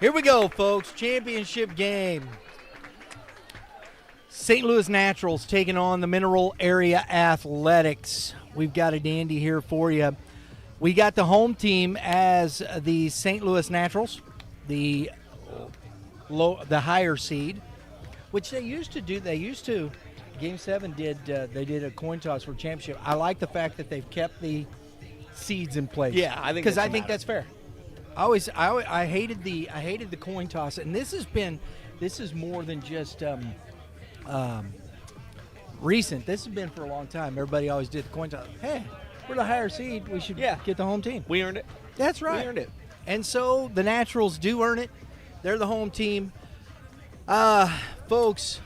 Here we go, folks. Championship game. St. Louis Naturals taking on the Mineral Area Athletics. We've got a dandy here for you. We got the home team as the St. Louis Naturals, the higher seed, which they used to do. Game 7 they did a coin toss for championship. I like the fact that they've kept the seeds in place. Yeah, I think that's fair. I hated the coin toss, and this is more than just recent. This has been for a long time. Everybody always did the coin toss. Hey, we're the higher seed. We should get the home team. We earned it. That's right. We earned it. And so the Naturals do earn it. They're the home team. Folks,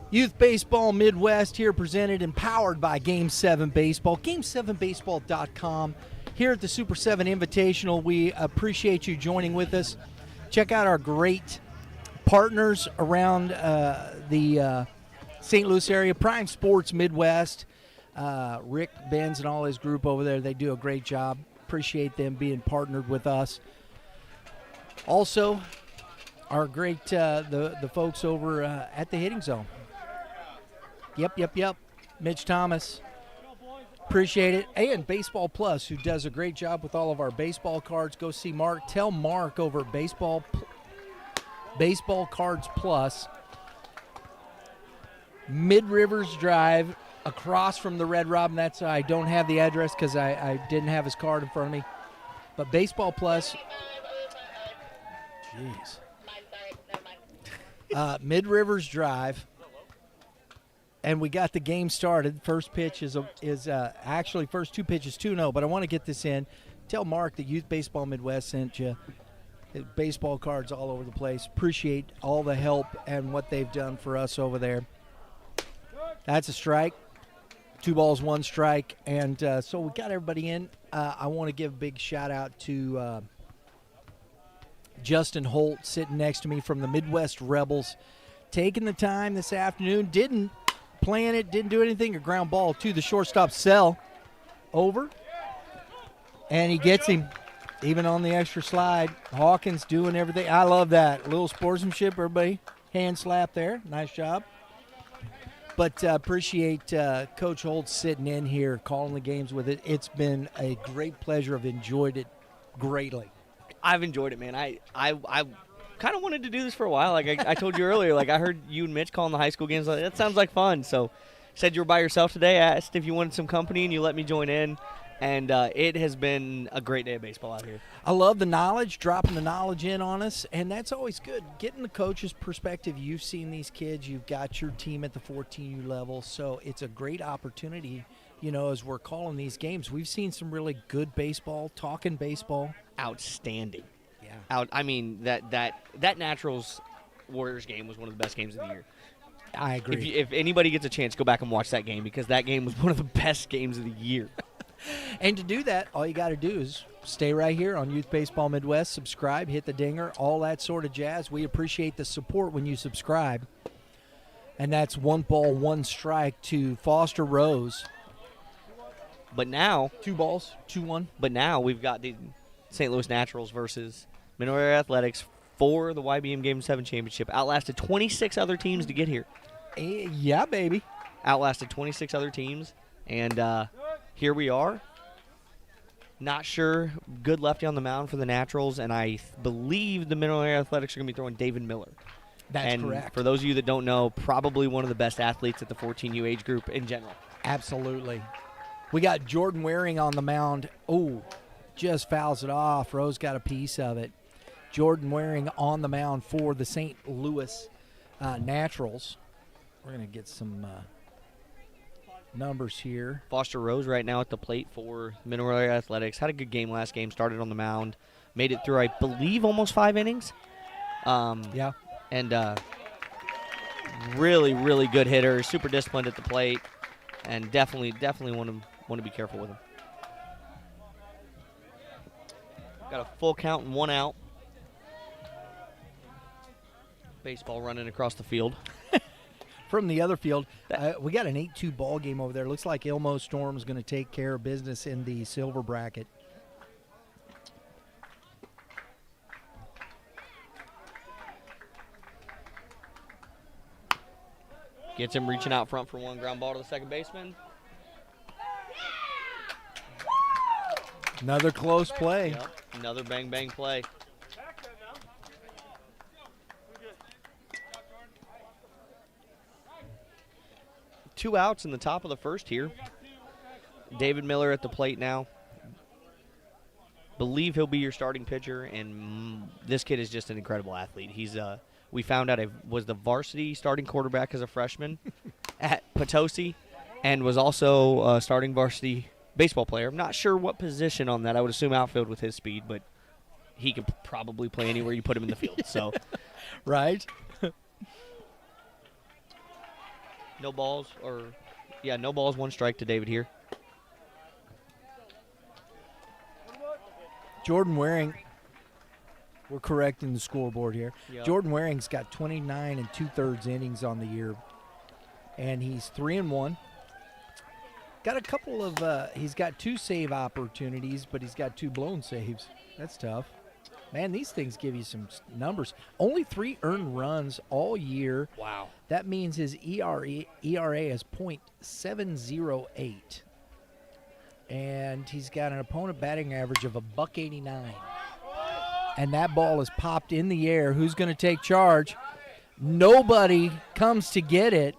Youth Baseball Midwest here, presented and powered by Game 7 Baseball. Game7baseball.com. Here at the Super 7 Invitational, we appreciate you joining with us. Check out our great partners around the St. Louis area. Prime Sports Midwest. Rick Benz and all his group over there, they do a great job. Appreciate them being partnered with us. Also, our great the folks over at the Hitting Zone. Yep. Mitch Thomas. Appreciate it. And Baseball Plus, who does a great job with all of our baseball cards. Go see Mark. Tell Mark over at Baseball Cards Plus. Mid-Rivers Drive, across from the Red Robin. I don't have the address because I didn't have his card in front of me. But Baseball Plus. Jeez. Mid-Rivers Drive. And we got the game started. First pitch is actually first two pitches 2-0, but I want to get this in. Tell Mark that Youth Baseball Midwest sent you. Baseball cards all over the place. Appreciate all the help and what they've done for us over there. That's a strike. 2 balls, 1 strike. And so we got everybody in. I want to give a big shout out to Justin Holt sitting next to me from the Midwest Rebels. Taking the time this afternoon. Didn't plan it, didn't do anything. A ground ball to the shortstop, Sell. Over. And he gets him. Even on the extra slide. Hawkins doing everything. I love that. A little sportsmanship, everybody. Hand slap there. Nice job. But appreciate Coach Holt sitting in here, calling the games with it. It's been a great pleasure. I've enjoyed it greatly. I've enjoyed it, man. I kind of wanted to do this for a while. Like I told you earlier, like I heard you and Mitch calling the high school games. Like, that sounds like fun. So said you were by yourself today. Asked if you wanted some company, and you let me join in. And it has been a great day of baseball out here. I love the knowledge, dropping the knowledge in on us, and that's always good. Getting the coach's perspective. You've seen these kids. You've got your team at the 14U level, so it's a great opportunity, as we're calling these games. We've seen some really good baseball, talking baseball. Outstanding. Yeah. I mean, that Naturals Warriors game was one of the best games of the year. I agree. If anybody gets a chance, go back and watch that game, because that game was one of the best games of the year. And to do that, all you got to do is stay right here on Youth Baseball Midwest, subscribe, hit the dinger, all that sort of jazz. We appreciate the support when you subscribe. And that's 1 ball, 1 strike to Foster Rose. But now 2 balls, 2-1. But now we've got the St. Louis Naturals versus Mineral Area Athletics for the YBM Game 7 Championship. Outlasted 26 other teams to get here. Yeah, baby. Outlasted 26 other teams. And here we are. Not sure. Good lefty on the mound for the Naturals, and I believe the Mineral Area Athletics are going to be throwing David Miller. That's correct. For those of you that don't know, probably one of the best athletes at the 14U age group in general. Absolutely. We got Jordan Waring on the mound. Oh, just fouls it off. Rose got a piece of it. Jordan Waring on the mound for the St. Louis Naturals. We're going to get some numbers here. Foster Rose right now at the plate for Mineral Area Athletics. Had a good game last game. Started on the mound. Made it through, I believe, almost 5 innings. Yeah. And really, really good hitter. Super disciplined at the plate. And definitely want to be careful with him. Got a full count and 1 out. Baseball running across the field. From the other field, we got an 8-2 ball game over there. Looks like Elmo Storm is going to take care of business in the silver bracket. Gets him reaching out front for one, ground ball to the second baseman. Another close play. Yep. Another bang play. Two outs in the top of the first here. David Miller at the plate now. Believe he'll be your starting pitcher, and this kid is just an incredible athlete. He's we found out was the varsity starting quarterback as a freshman at Potosi, and was also a starting varsity baseball player. I'm not sure what position on that. I would assume outfield with his speed, but he could probably play anywhere you put him in the field. So, right? no balls, one strike to David here. Jordan Waring, we're correcting the scoreboard here. Yep. Jordan Waring's got 29 2/3 innings on the year, and he's 3-1. Got a couple of, he's got 2 save opportunities, but he's got 2 blown saves. That's tough. Man, these things give you some numbers. Only 3 earned runs all year. Wow. That means his ERA is .708. And he's got an opponent batting average of $189. And that ball is popped in the air. Who's going to take charge? Nobody comes to get it.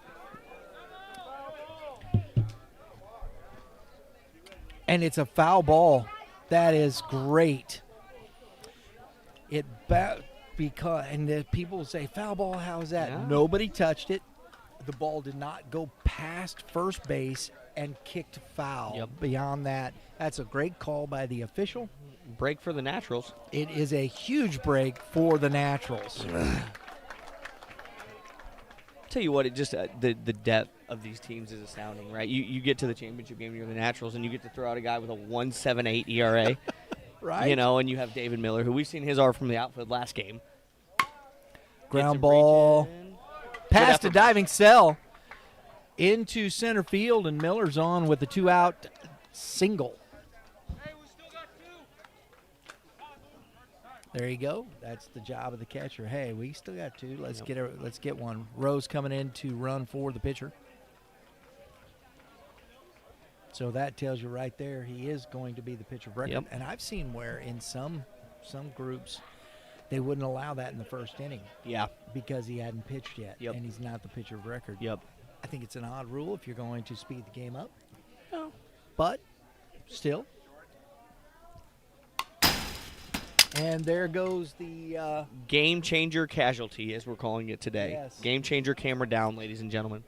And it's a foul ball. That is great. And the people say, foul ball, how is that? Yeah. Nobody touched it. The ball did not go past first base and kicked foul. Yep. Beyond that, that's a great call by the official. Break for the Naturals. It is a huge break for the Naturals. Tell you what, it just the depth of these teams is astounding, right? You get to the championship game, you're the Naturals, and you get to throw out a guy with a 1.78 ERA, Right. You know, and you have David Miller, who we've seen his arm from the outfield last game. Ground ball, past a effort. diving cell into center field, and Miller's on with a 2-out single. There you go. That's the job of the catcher. Hey, we still got 2. Let's get one. Rose coming in to run for the pitcher. So that tells you right there he is going to be the pitcher of record. Yep. And I've seen where in some groups they wouldn't allow that in the first inning. Yeah. Because he hadn't pitched yet. Yep. And he's not the pitcher of record. Yep. I think it's an odd rule if you're going to speed the game up. No. But still. And there goes the Game changer casualty, as we're calling it today. Yes. Game changer camera down, ladies and gentlemen.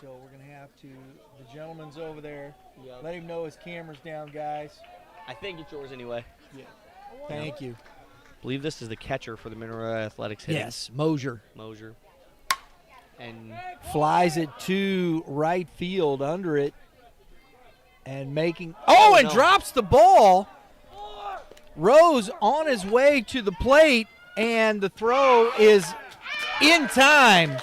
so we're going to have to, the gentleman's over there. Yep. Let him know his camera's down, guys. I think it's yours anyway. Yeah. Thank you. I believe this is the catcher for the Monroe Athletics hitting. Yes, Mosier. And Flies it to right field under it and making – oh, and no. drops the ball. Rose on his way to the plate, and the throw is in time.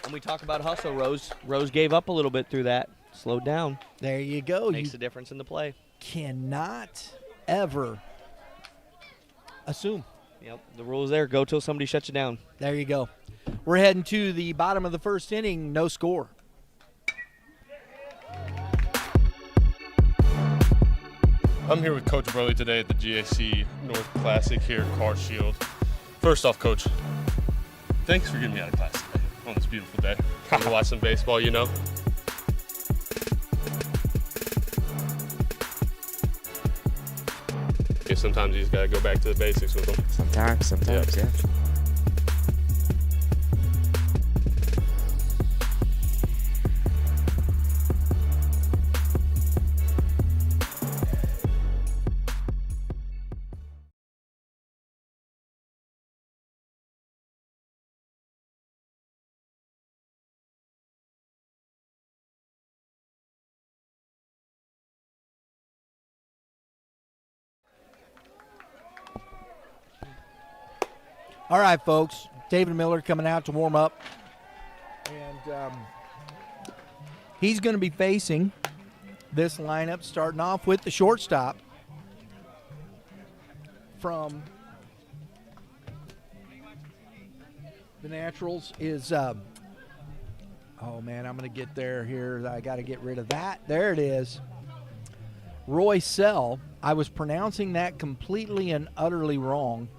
when we talk about hustle, Rose gave up a little bit through that. Slowed down. There you go. Makes You a difference in the play. cannot ever assume. Yep, the rule is there. Go till somebody shuts you down. There you go. We're heading to the bottom of the first inning. No score. I'm here with Coach Burley today at the GAC North Classic here at Car Shield. First off, Coach, thanks for getting me out of class today on this beautiful day. To watch some baseball, you know. Yeah, sometimes you just got to go back to the basics with them. Sometimes, yeah. All right, folks. David Miller coming out to warm up. And he's going to be facing this lineup, starting off with the shortstop from the Naturals is, oh man, I'm going to get there here. I got to get rid of that. There it is. Roy Sell. I was pronouncing that completely and utterly wrong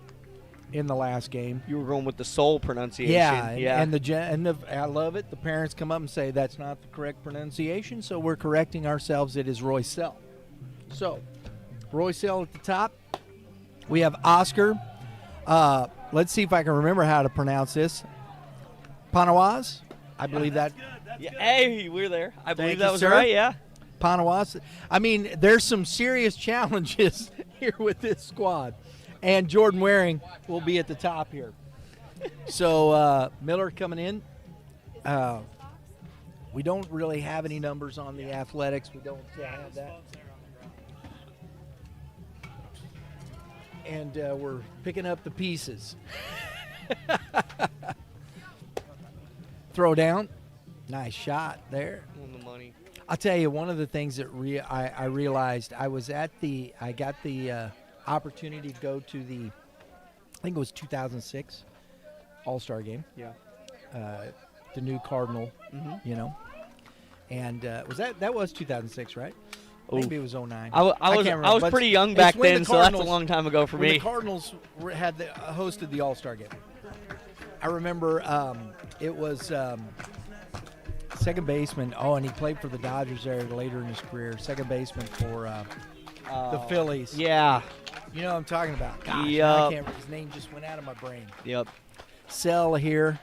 in the last game. You were going with the soul pronunciation. Yeah. And I love it. The parents come up and say that's not the correct pronunciation, so we're correcting ourselves. It is Roy Sell. So, Roy Sell at the top. We have Oscar. Let's see if I can remember how to pronounce this. Panawaz. I believe that. Yeah, hey, we're there. I believe that was sir. right, yeah. Panawaz. I mean, there's some serious challenges here with this squad. And Jordan Waring will be at the top here. So, Miller coming in. We don't really have any numbers on the athletics. We don't have that. And we're picking up the pieces. Throw down. Nice shot there. On the money. I'll tell you, one of the things that I realized, I got the opportunity to go to the, I think it was 2006 All-Star game. Yeah. The new Cardinal, And that was 2006 right? Maybe it was 09. I was pretty young back then, so that's a long time ago for me. The Cardinals hosted the All-Star game. I remember it was second baseman. Oh, and he played for the Dodgers there later in his career. Second baseman for the Phillies. Yeah. You know what I'm talking about. Gosh, yep. I can't. His name just went out of my brain. Yep. Sell here,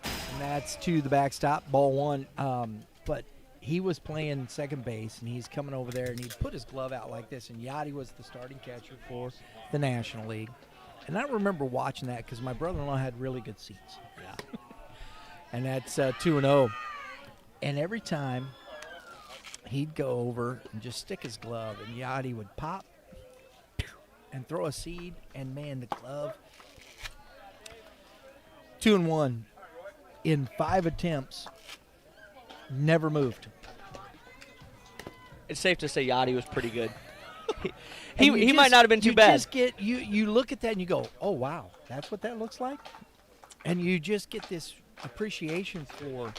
and that's to the backstop. Ball one. But he was playing second base, and he's coming over there, and he put his glove out like this, and Yachty was the starting catcher for the National League. And I remember watching that because my brother-in-law had really good seats. Yeah. And that's 2-0. And every time he'd go over and just stick his glove, and Yachty would pop and throw a seed, and man, the glove. 2-1 in 5 attempts, never moved. It's safe to say Yachty was pretty good. He might not have been too bad. Just you look at that and you go, oh wow, that's what that looks like, and you just get this appreciation for.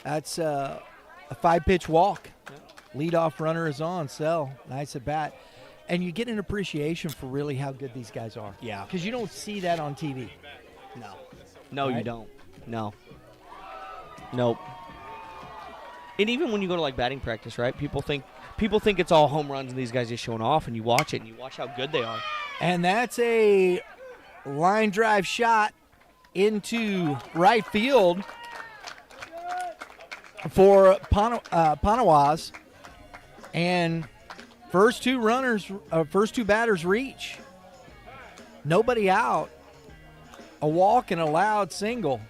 That's a 5-pitch walk. Leadoff runner is on. Sell, nice at bat. And you get an appreciation for really how good these guys are. Yeah. Because you don't see that on TV. No, right? You don't. No. Nope. And even when you go to like batting practice, right? People think it's all home runs and these guys just showing off, and you watch it and you watch how good they are. And that's a line drive shot into right field for Panawaz. And first two batters reach. Nobody out. A walk and a loud single.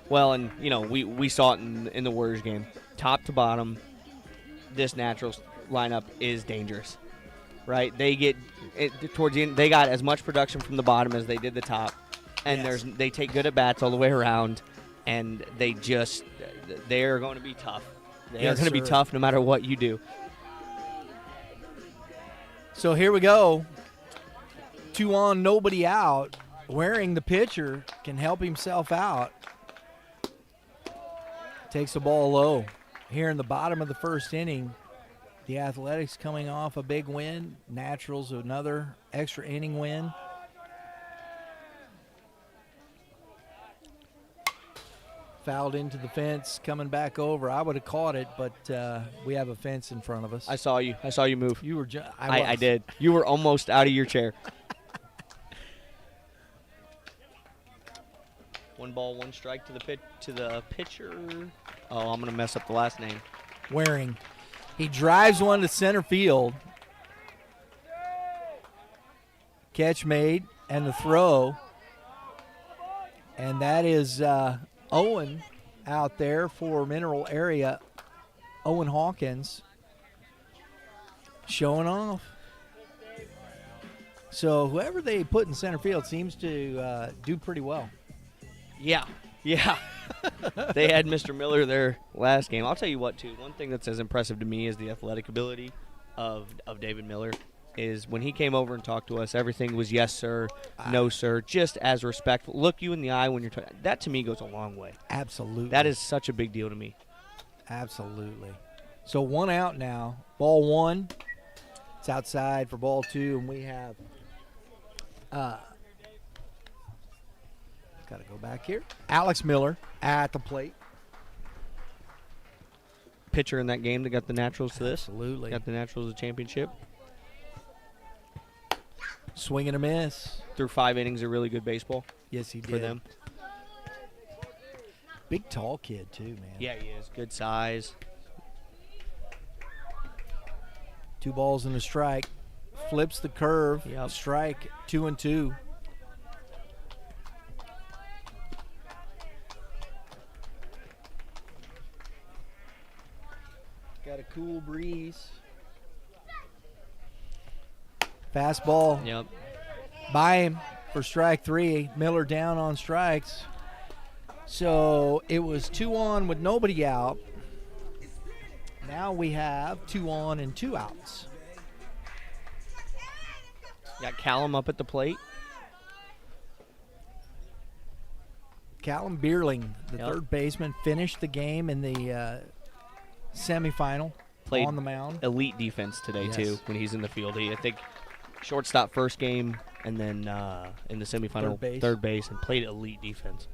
Well, and, we saw it in the Warriors game. Top to bottom, this Naturals lineup is dangerous, right? They get towards the end, they got as much production from the bottom as they did the top. And yes. They take good at-bats all the way around, and they're going to be tough. They are going to be tough no matter what you do. So here we go. 2 on, nobody out. Waring, the pitcher, can help himself out. Takes the ball low. Here in the bottom of the first inning, the Athletics coming off a big win. Naturals another extra inning win. Fouled into the fence, coming back over. I would have caught it, but we have a fence in front of us. I saw you move. You were. I did. You were almost out of your chair. 1 ball, 1 strike to the pitcher. Oh, I'm gonna mess up the last name. Waring. He drives one to center field. Catch made, and the throw. And that is Owen out there for Mineral Area. Owen Hawkins showing off. So whoever they put in center field seems to do pretty well. Yeah. They had Mr. Miller there last game. I'll tell you what, too. One thing that's as impressive to me is the athletic ability of David Miller. is when he came over and talked to us, everything was yes, sir, no, sir, just as respectful. Look you in the eye when you're talking. That, to me, goes a long way. Absolutely. That is such a big deal to me. Absolutely. So 1 out now. Ball 1. It's outside for ball 2, and we have got to go back here. Alex Miller at the plate. Pitcher in that game that got the Naturals to this. Absolutely. Got the Naturals a championship. Swing and a miss. Through 5 innings of really good baseball. Yes, he did. For them. Big, tall kid, too, man. Yeah, he is. Good size. 2 balls and a strike. Flips the curve. Yep. Strike, 2-2. Got a cool breeze. Fastball. Yep. By him for strike 3. Miller down on strikes. So it was 2 on with nobody out. Now we have 2 on and 2 outs. Got Callum up at the plate. Callum Beerling, the Yep. third baseman, finished the game in the semifinal. Played on the mound. Elite defense today, Yes. too, when he's in the field. I think shortstop first game, and then in the semifinal, Third base. base, and played elite defense.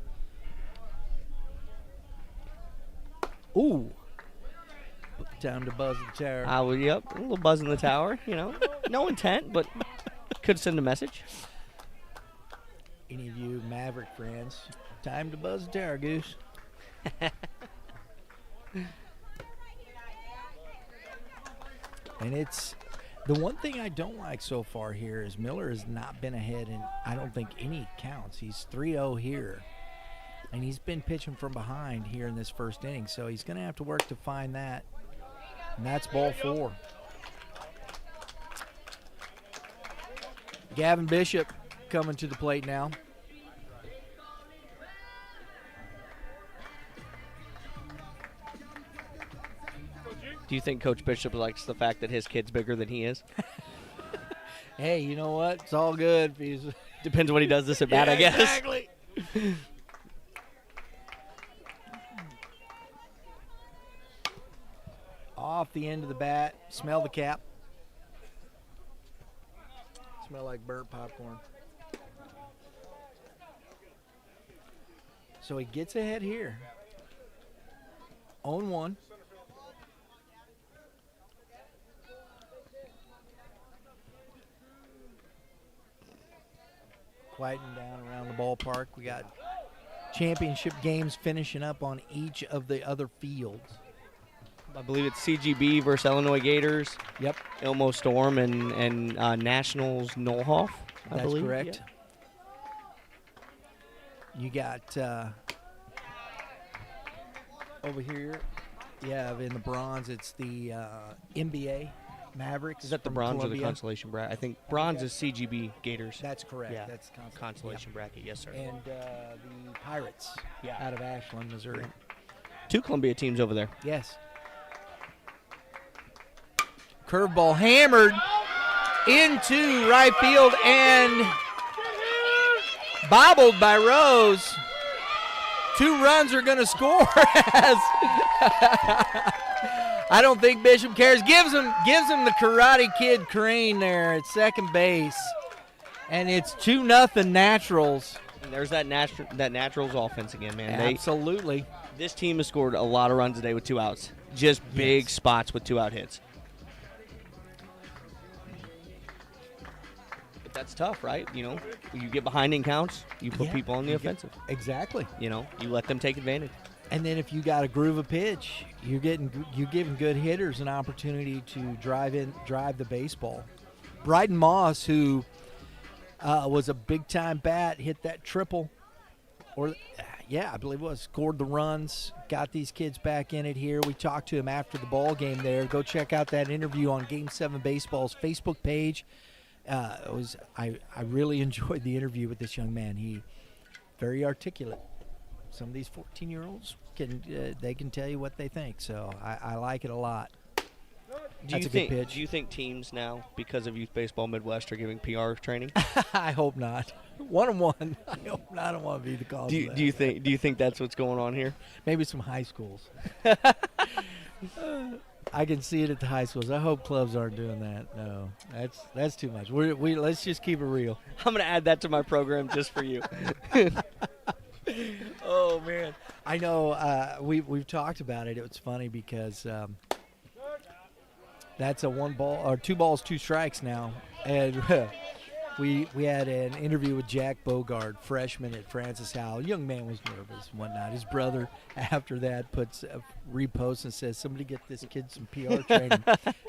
Ooh. Time to buzz the tower. Yep, a little buzz in the tower, No intent, but could send a message. Any of you Maverick friends, time to buzz the tower, Goose. And it's the one thing I don't like so far here is Miller has not been ahead in, I don't think, any counts. He's 3-0 here. And he's been pitching from behind here in this first inning, so he's going to have to work to find that. And that's ball 4. Gavin Bishop coming to the plate now. Do you think Coach Bishop likes the fact that his kid's bigger than he is? Hey, you know what? It's all good. If he's Depends what he does this at bat, I guess. Exactly. Off the end of the bat. Smell the cap. Smell like burnt popcorn. So he gets ahead here. 0-1. Quieting down around the ballpark. We got championship games finishing up on each of the other fields. I believe it's CGB versus Illinois Gators. Yep. Ilmo Storm and Nationals Nolhoff, I That's believe. correct. You got over here, in the bronze, it's the NBA Mavericks. Is that the from bronze or the Columbia. consolation bracket? I think bronze is CGB Gators. That's correct. Yeah. That's Consolation bracket, yes, sir. And the Pirates Yeah. out of Ashland, Missouri. 2 Columbia teams over there. Yes. Curveball hammered into right field and bobbled by Rose. 2 runs are going to score as I don't think Bishop cares. Gives him the Karate Kid crane there at second base. And it's 2-0 Naturals. And there's that Naturals offense again, man. Absolutely. This team has scored a lot of runs today with 2 outs. Just big spots with 2-out hits. But that's tough, right? You get behind in counts, you put people on the offensive. Exactly. You let them take advantage. And then if you got a groove of pitch, you're giving good hitters an opportunity to drive the baseball. Bryden Moss, who was a big-time bat, hit that triple. I believe it was. Scored the runs, got these kids back in it here. We talked to him after the ball game there. Go check out that interview on Game 7 Baseball's Facebook page. I really enjoyed the interview with this young man. He very articulate. Some of these 14-year-olds can tell you what they think, so I like it a lot. That's a good pitch. Do you think teams now, because of Youth Baseball Midwest, are giving PR training? I hope not. 1-on-1. I hope not. I don't want to be the cause of that. Do you think that's what's going on here? Maybe some high schools. I can see it at the high schools. I hope clubs aren't doing that. No, that's too much. We let's just keep it real. I'm gonna add that to my program just for you. Oh man, I know. We've talked about it. It was funny because that's a 1 ball or 2 balls, 2 strikes now, and we had an interview with Jack Bogard, freshman at Francis Howell. Young man was nervous and whatnot. His brother, after that, puts a repost and says, "Somebody get this kid some PR training."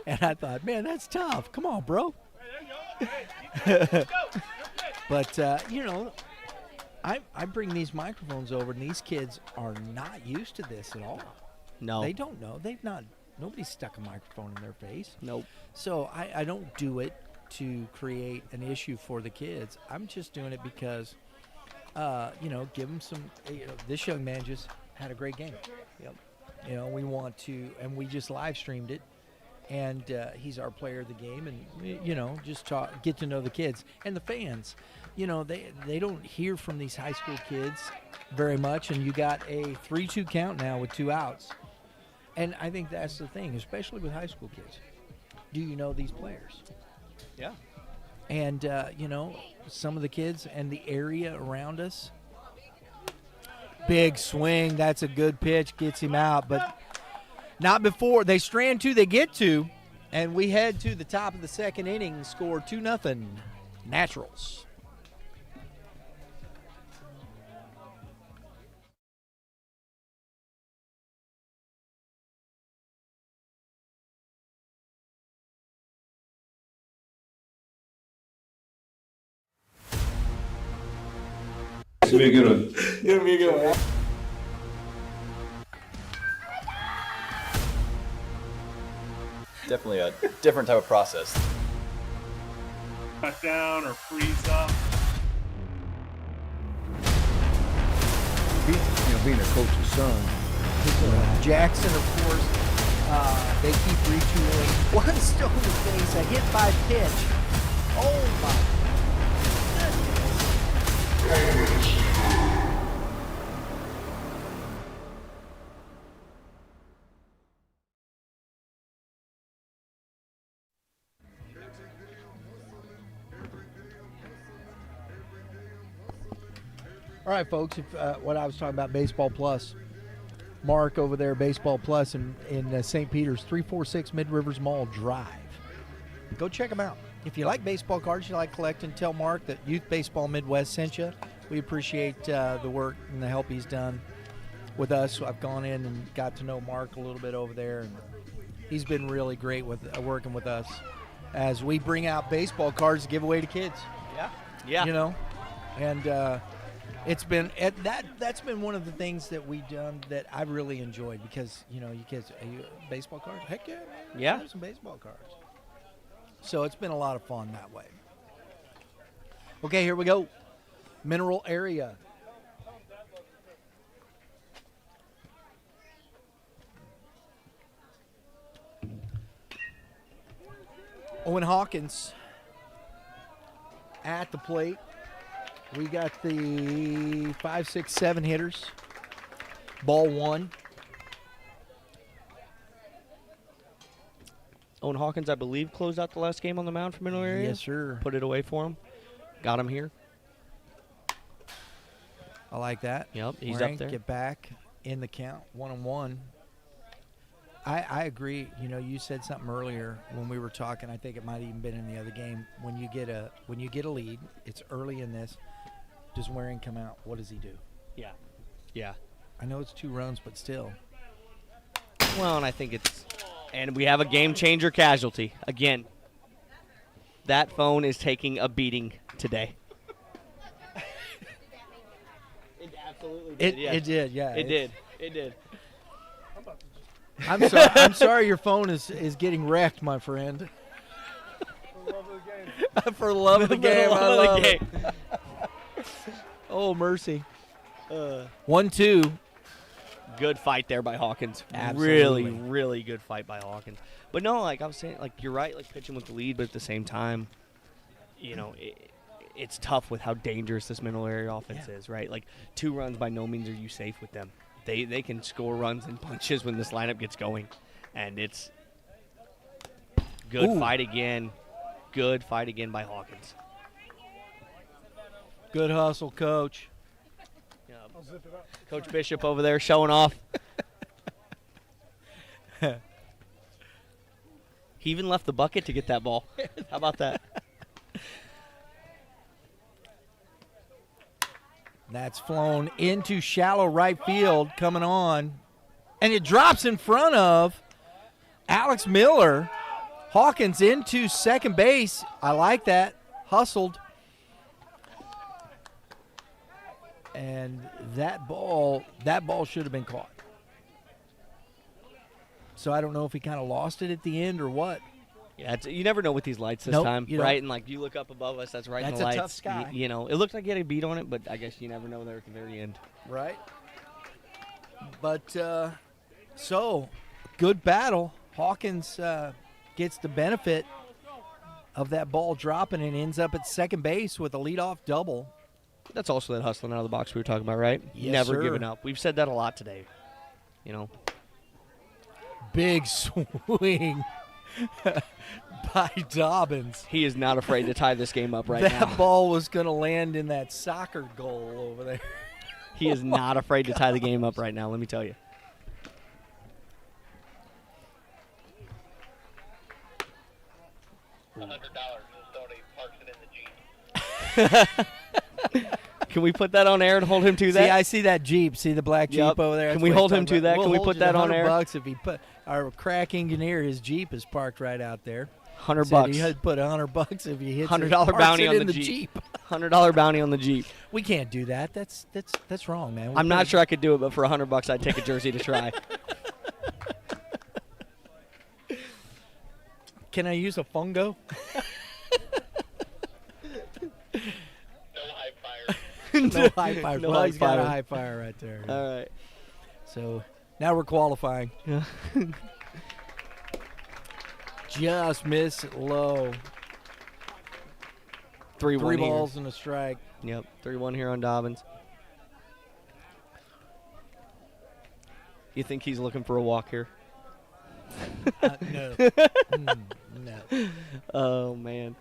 And I thought, man, that's tough. Come on, bro. But I bring these microphones over, and these kids are not used to this at all. No, They don't know. Nobody's stuck a microphone in their face. Nope. So I don't do it to create an issue for the kids. I'm just doing it because, give them some. This young man just had a great game. Yep. We want to, and we just live streamed it, and he's our player of the game, and just get to know the kids and the fans. They don't hear from these high school kids very much, and you got a 3-2 count now with 2 outs. And I think that's the thing, especially with high school kids. Do you know these players? Yeah. And, some of the kids and the area around us. Big swing. That's a good pitch. Gets him out. But not before. They strand 2. They get 2. And we head to the top of the second inning and score 2-0. Naturals. It's gonna be a good one. It's gonna be a good one. Definitely a different type of process. Cut down or freeze up. Being a coach's son. Jackson, of course, they keep retooling. One stone to base, a hit by pitch. Oh my goodness. All right, folks, what I was talking about, Baseball Plus. Mark over there, Baseball Plus in St. Peter's, 346 Mid-Rivers Mall Drive. Go check them out. If you like baseball cards, you like collecting, tell Mark that Youth Baseball Midwest sent you. We appreciate the work and the help he's done with us. I've gone in and got to know Mark a little bit over there, and he's been really great with working with us as we bring out baseball cards to give away to kids. Yeah. And it's been that's been one of the things that we've done that I've really enjoyed because you kids, baseball cards, heck yeah, man. Yeah. Have some baseball cards. So it's been a lot of fun that way. Okay, here we go. Mineral area. Owen Hawkins at the plate. We got the 5, 6, 7 hitters. Ball 1. Owen Hawkins, I believe, closed out the last game on the mound for Mineral Area. Yes, sir. Put it away for him. Got him here. I like that. Yep, he's Waring, up there. Get back in the count, 1-1. I agree. You said something earlier when we were talking. I think it might have even been in the other game. When you get a lead, it's early in this. Does Waring come out? What does he do? Yeah. I know it's 2 runs, but still. Well, and I think and we have a game changer casualty again. That phone is taking a beating today. It absolutely did. It did. Yeah. It did. I'm sorry your phone is getting wrecked, my friend. For the love of the game. I love it. Oh, mercy. 1-2. Good fight there by Hawkins. Absolutely. Really, really good fight by Hawkins. But no, like I was saying, like you're right, like pitching with the lead, but at the same time, you know, it's tough with how dangerous this middle area offense is, right? Like 2 runs by no means are you safe with them. They can score runs and punches when this lineup gets going, and it's good fight again. Good fight again by Hawkins. Good hustle, Coach. Coach Bishop over there showing off. He even left the bucket to get that ball. How about that? That's flown into shallow right field, coming on. And it drops in front of Alex Miller. Hawkins into second base. I like that. Hustled. And that ball should have been caught. So I don't know if he kind of lost it at the end or what. Yeah, you never know with these lights this time, right? And like you look up above us, that's right in the lights. That's a tough sky. You know, it looked like he had a beat on it, but I guess you never know there at the very end. Right. But so good battle. Hawkins gets the benefit of that ball dropping and ends up at second base with a leadoff double. That's also that hustling out of the box we were talking about, right? Yes, never sir. giving up. We've said that a lot today. You know. Big swing by Dobbins. He is not afraid to tie this game up right now. That ball was going to land in that soccer goal over there. He is not afraid to tie the game up right now, let me tell you. $100 Sony parks it in the Jeep. Can we put that on air and hold him to that? See, I see that Jeep. See the black Jeep Yep. over there? Can That's we what hold I'm him talking to that? about. Can we We'll put hold that you on air? $100 if he put our crack engineer. His Jeep is parked right out there. $100. You had to put $100 if you hit $100 bounty on the Jeep. $100 bounty on the Jeep. We can't do that. That's wrong, man. I'm not sure I could do it, but for $100, I'd take a jersey to try. Can I use a fungo? No high fire. No Well, high he's got a fire. high fire right there. All right. So now we're qualifying. Just miss it low. 3-1 Three here. balls and a strike. Yep, 3-1 here on Dobbins. You think he's looking for a walk here? No. No. Oh, man.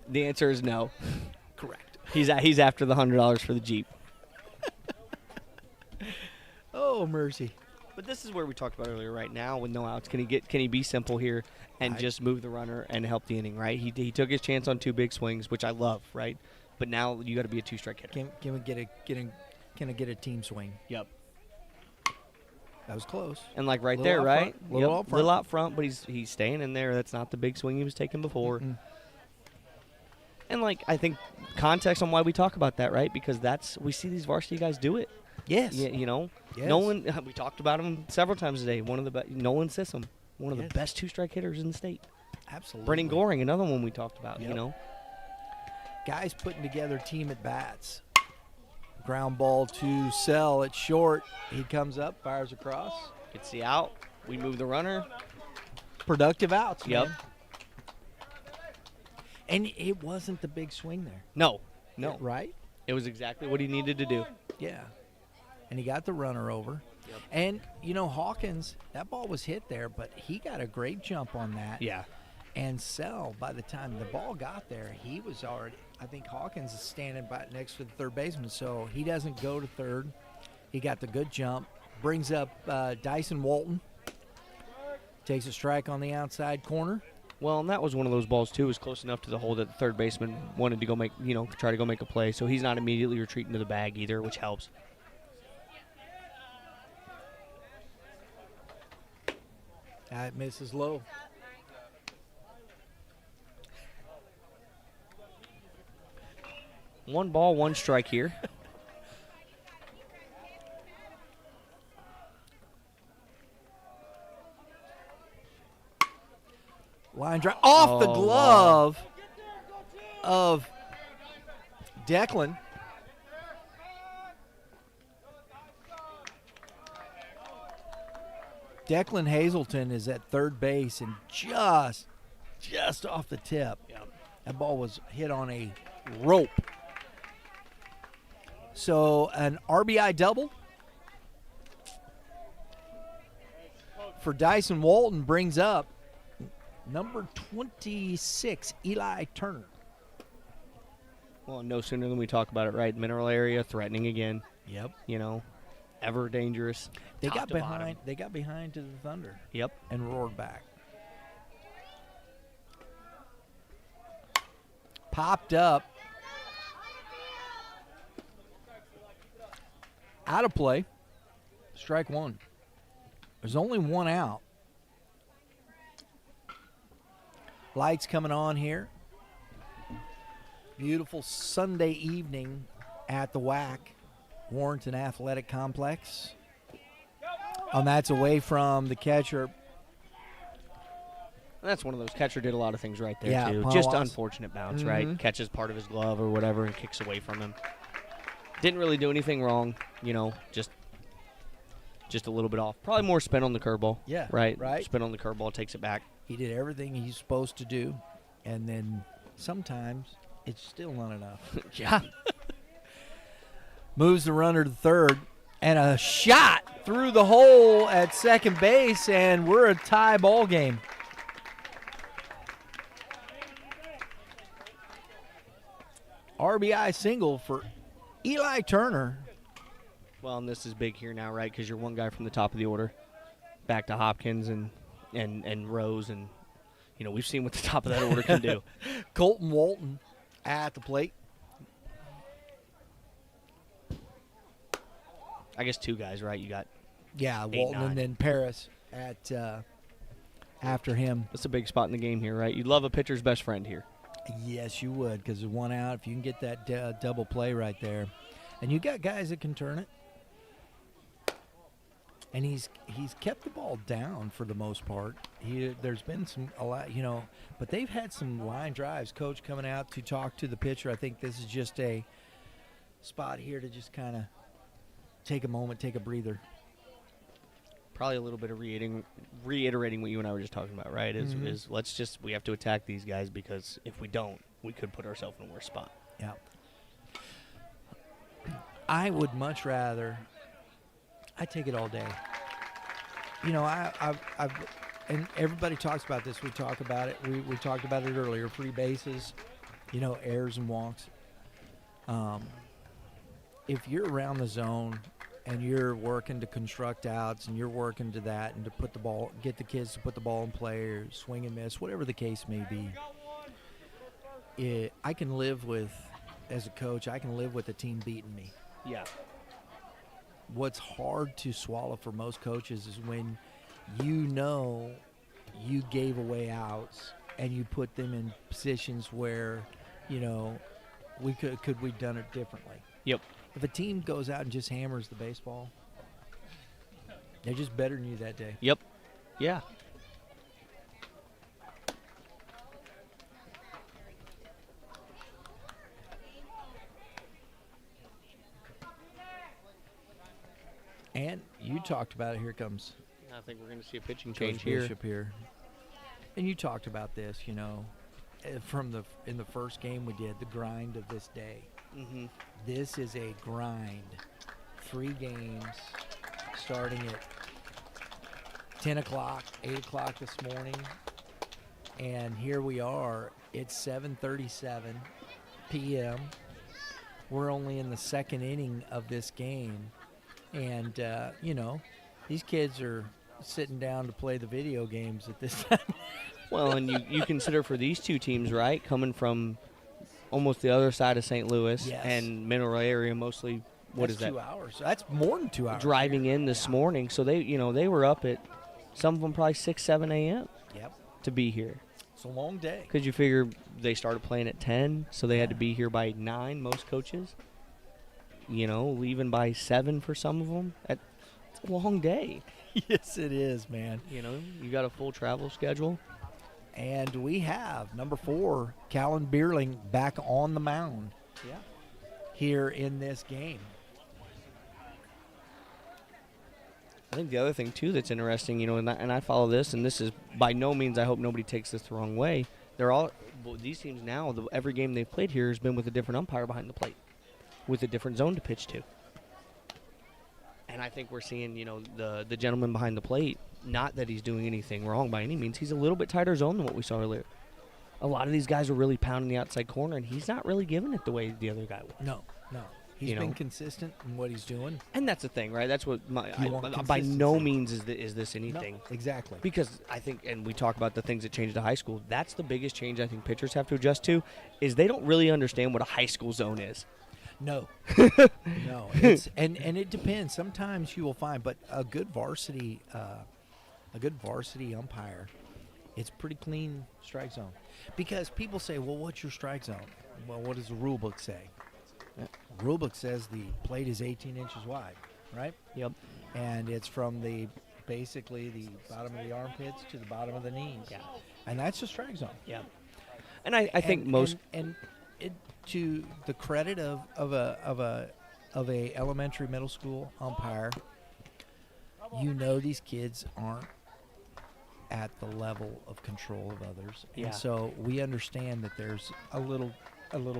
The answer is no. Correct. He's after the $100 for the Jeep. Oh, mercy. But this is where we talked about earlier. Right now, with no outs, can he be simple here and just move the runner and help the inning? Right? He took his chance on 2 big swings, which I love. Right? But now you got to be a 2-strike hitter. Can I get a team swing? Yep. That was close. And like right Little there, out right? front, little out front. Little out front, but he's staying in there. That's not the big swing he was taking before. And like I think context on why we talk about that, right? Because we see these varsity guys do it. Yes. Yeah, you know, Yes. Nolan. We talked about him several times today. One of the best. Nolan Sissom, one of the best 2-strike hitters in the state. Absolutely. Brennan Goring, another one we talked about. Yep. You know, Guys putting together team at bats. Ground ball to Sell at short. He comes up, fires across. gets the out. We move the runner. Productive outs. Yep. Man. And it wasn't the big swing there. No. Right? It was exactly what he needed to do. Yeah. And he got the runner over. Yep. And, you know, Hawkins, that ball was hit there, but he got a great jump on that. Yeah. And Sell, by the time the ball got there, he was already, I think Hawkins is standing by next to the third baseman, so he doesn't go to third. He got the good jump. Brings up Dyson Walton. Takes a strike on the outside corner. Well, and that was one of those balls, too. It was close enough to the hole that the third baseman wanted to go make, try to go make a play. So he's not immediately retreating to the bag either, which helps. It misses low. One ball, one strike here. Line drive off the glove of Declan. Declan Hazelton is at third base and just off the tip. Yep. That ball was hit on a rope. So an RBI double for Dyson Walton brings up number 26, Eli Turner. Well, no sooner than we talk about it, right? Mineral area, threatening again. Yep. You know, ever dangerous. They top got to behind. bottom. They got behind to the Thunder Yep. and roared back. Popped up. Out of play. Strike one. There's only one out. Lights coming on here. Beautiful Sunday evening at the WAC, Warrenton Athletic Complex. And that's away from the catcher. That's one of those. Catcher did a lot of things right there, Yeah, too. Panawas. Just unfortunate bounce, Mhm. right? Catches part of his glove or whatever and kicks away from him. Didn't really do anything wrong, you know, just a little bit off. Probably more spin on the curveball. Yeah, Right? right. Spin on the curveball, takes it back. He did everything he's supposed to do, and then sometimes it's still not enough. Yeah. Moves the runner to third, and a shot through the hole at second base, and we're a tie ball game. RBI single for Eli Turner. Well, and this is big here now, right? Because you're one guy from the top of the order. Back to Hopkins and Rose, and, you know, we've seen what the top of that order can do. Colton Walton at the plate. I guess two guys, right? You got Yeah, 8, Walton 9. and then Paris at after him. that's a big spot in the game here, right? You'd love a pitcher's best friend here. Yes, you would, because there's one out. If you can get that double play right there, and you got guys that can turn it. And he's kept the ball down for the most part. There's been a lot, you know, but they've had some line drives. Coach coming out to talk to the pitcher. I think this is just a spot here to just kind of take a moment, take a breather. Probably a little bit of reiterating what you and I were just talking about, right? Is we have to attack these guys, because if we don't, we could put ourselves in a worse spot. Yeah. I would much rather. I take it all day. You know, I've and everybody talks about this. We talk about it. We talked about it earlier. Free bases, you know, errors and walks. If you're around the zone and you're working to construct outs and you're working to that and to put the ball, get the kids to put the ball in play or swing and miss, whatever the case may be, I can live with, as a coach, I can live with a team beating me. Yeah. What's hard to swallow for most coaches is when you know you gave away outs and you put them in positions where, you know, could we done it differently. Yep. If a team goes out and just hammers the baseball, they're just better than you that day. Yep. Yeah. And you talked about it. Here comes I think we're going to see a pitching Coach change here. Bishop here. And you talked about this, you know, in the first game we did, the grind of this day. Mm-hmm. This is a grind. 3 games starting at 10 o'clock, 8 o'clock this morning. And here we are. It's 7:37 p.m. We're only in the second inning of this game. And, you know, these kids are sitting down to play the video games at this time. Well, and you consider for these two teams, right, coming from almost the other side of St. Louis Yes. and mineral area mostly, what is That's that? 2 hours. That's more than 2 hours. Driving in this morning. So they were up at, some of them probably 6, 7 a.m. Yep. to be here. It's a long day. Because you figure they started playing at 10, so they had to be here by 9, most coaches. You know, leaving by 7 for some of them. It's a long day. Yes, it is, man. You know, you got a full travel schedule. And we have number 4, Callan Beerling, back on the mound here in this game. I think the other thing, too, that's interesting, and I follow this, and this is by no means, I hope nobody takes this the wrong way. These teams now, every game they've played here has been with a different umpire behind the plate, with a different zone to pitch to. And I think we're seeing, the gentleman behind the plate, not that he's doing anything wrong by any means. He's a little bit tighter zone than what we saw earlier. A lot of these guys are really pounding the outside corner, and he's not really giving it the way the other guy was. No. He's been consistent in what he's doing. And that's the thing, right? That's what by no means is this anything. No, exactly. Because I think, and we talk about the things that changed to high school, that's the biggest change I think pitchers have to adjust to, is they don't really understand what a high school zone is. No. No. And it depends. Sometimes you will find, but a good varsity umpire, it's pretty clean strike zone. Because people say, well, what's your strike zone? Well, what does the rule book say? The rule book says the plate is 18 inches wide, right? Yep. And it's from basically the bottom of the armpits to the bottom of the knees. Yeah. And that's the strike zone. Yeah. And I think most to the credit of a elementary middle school umpire, these kids aren't at the level of control of others. Yeah. And so we understand that there's a little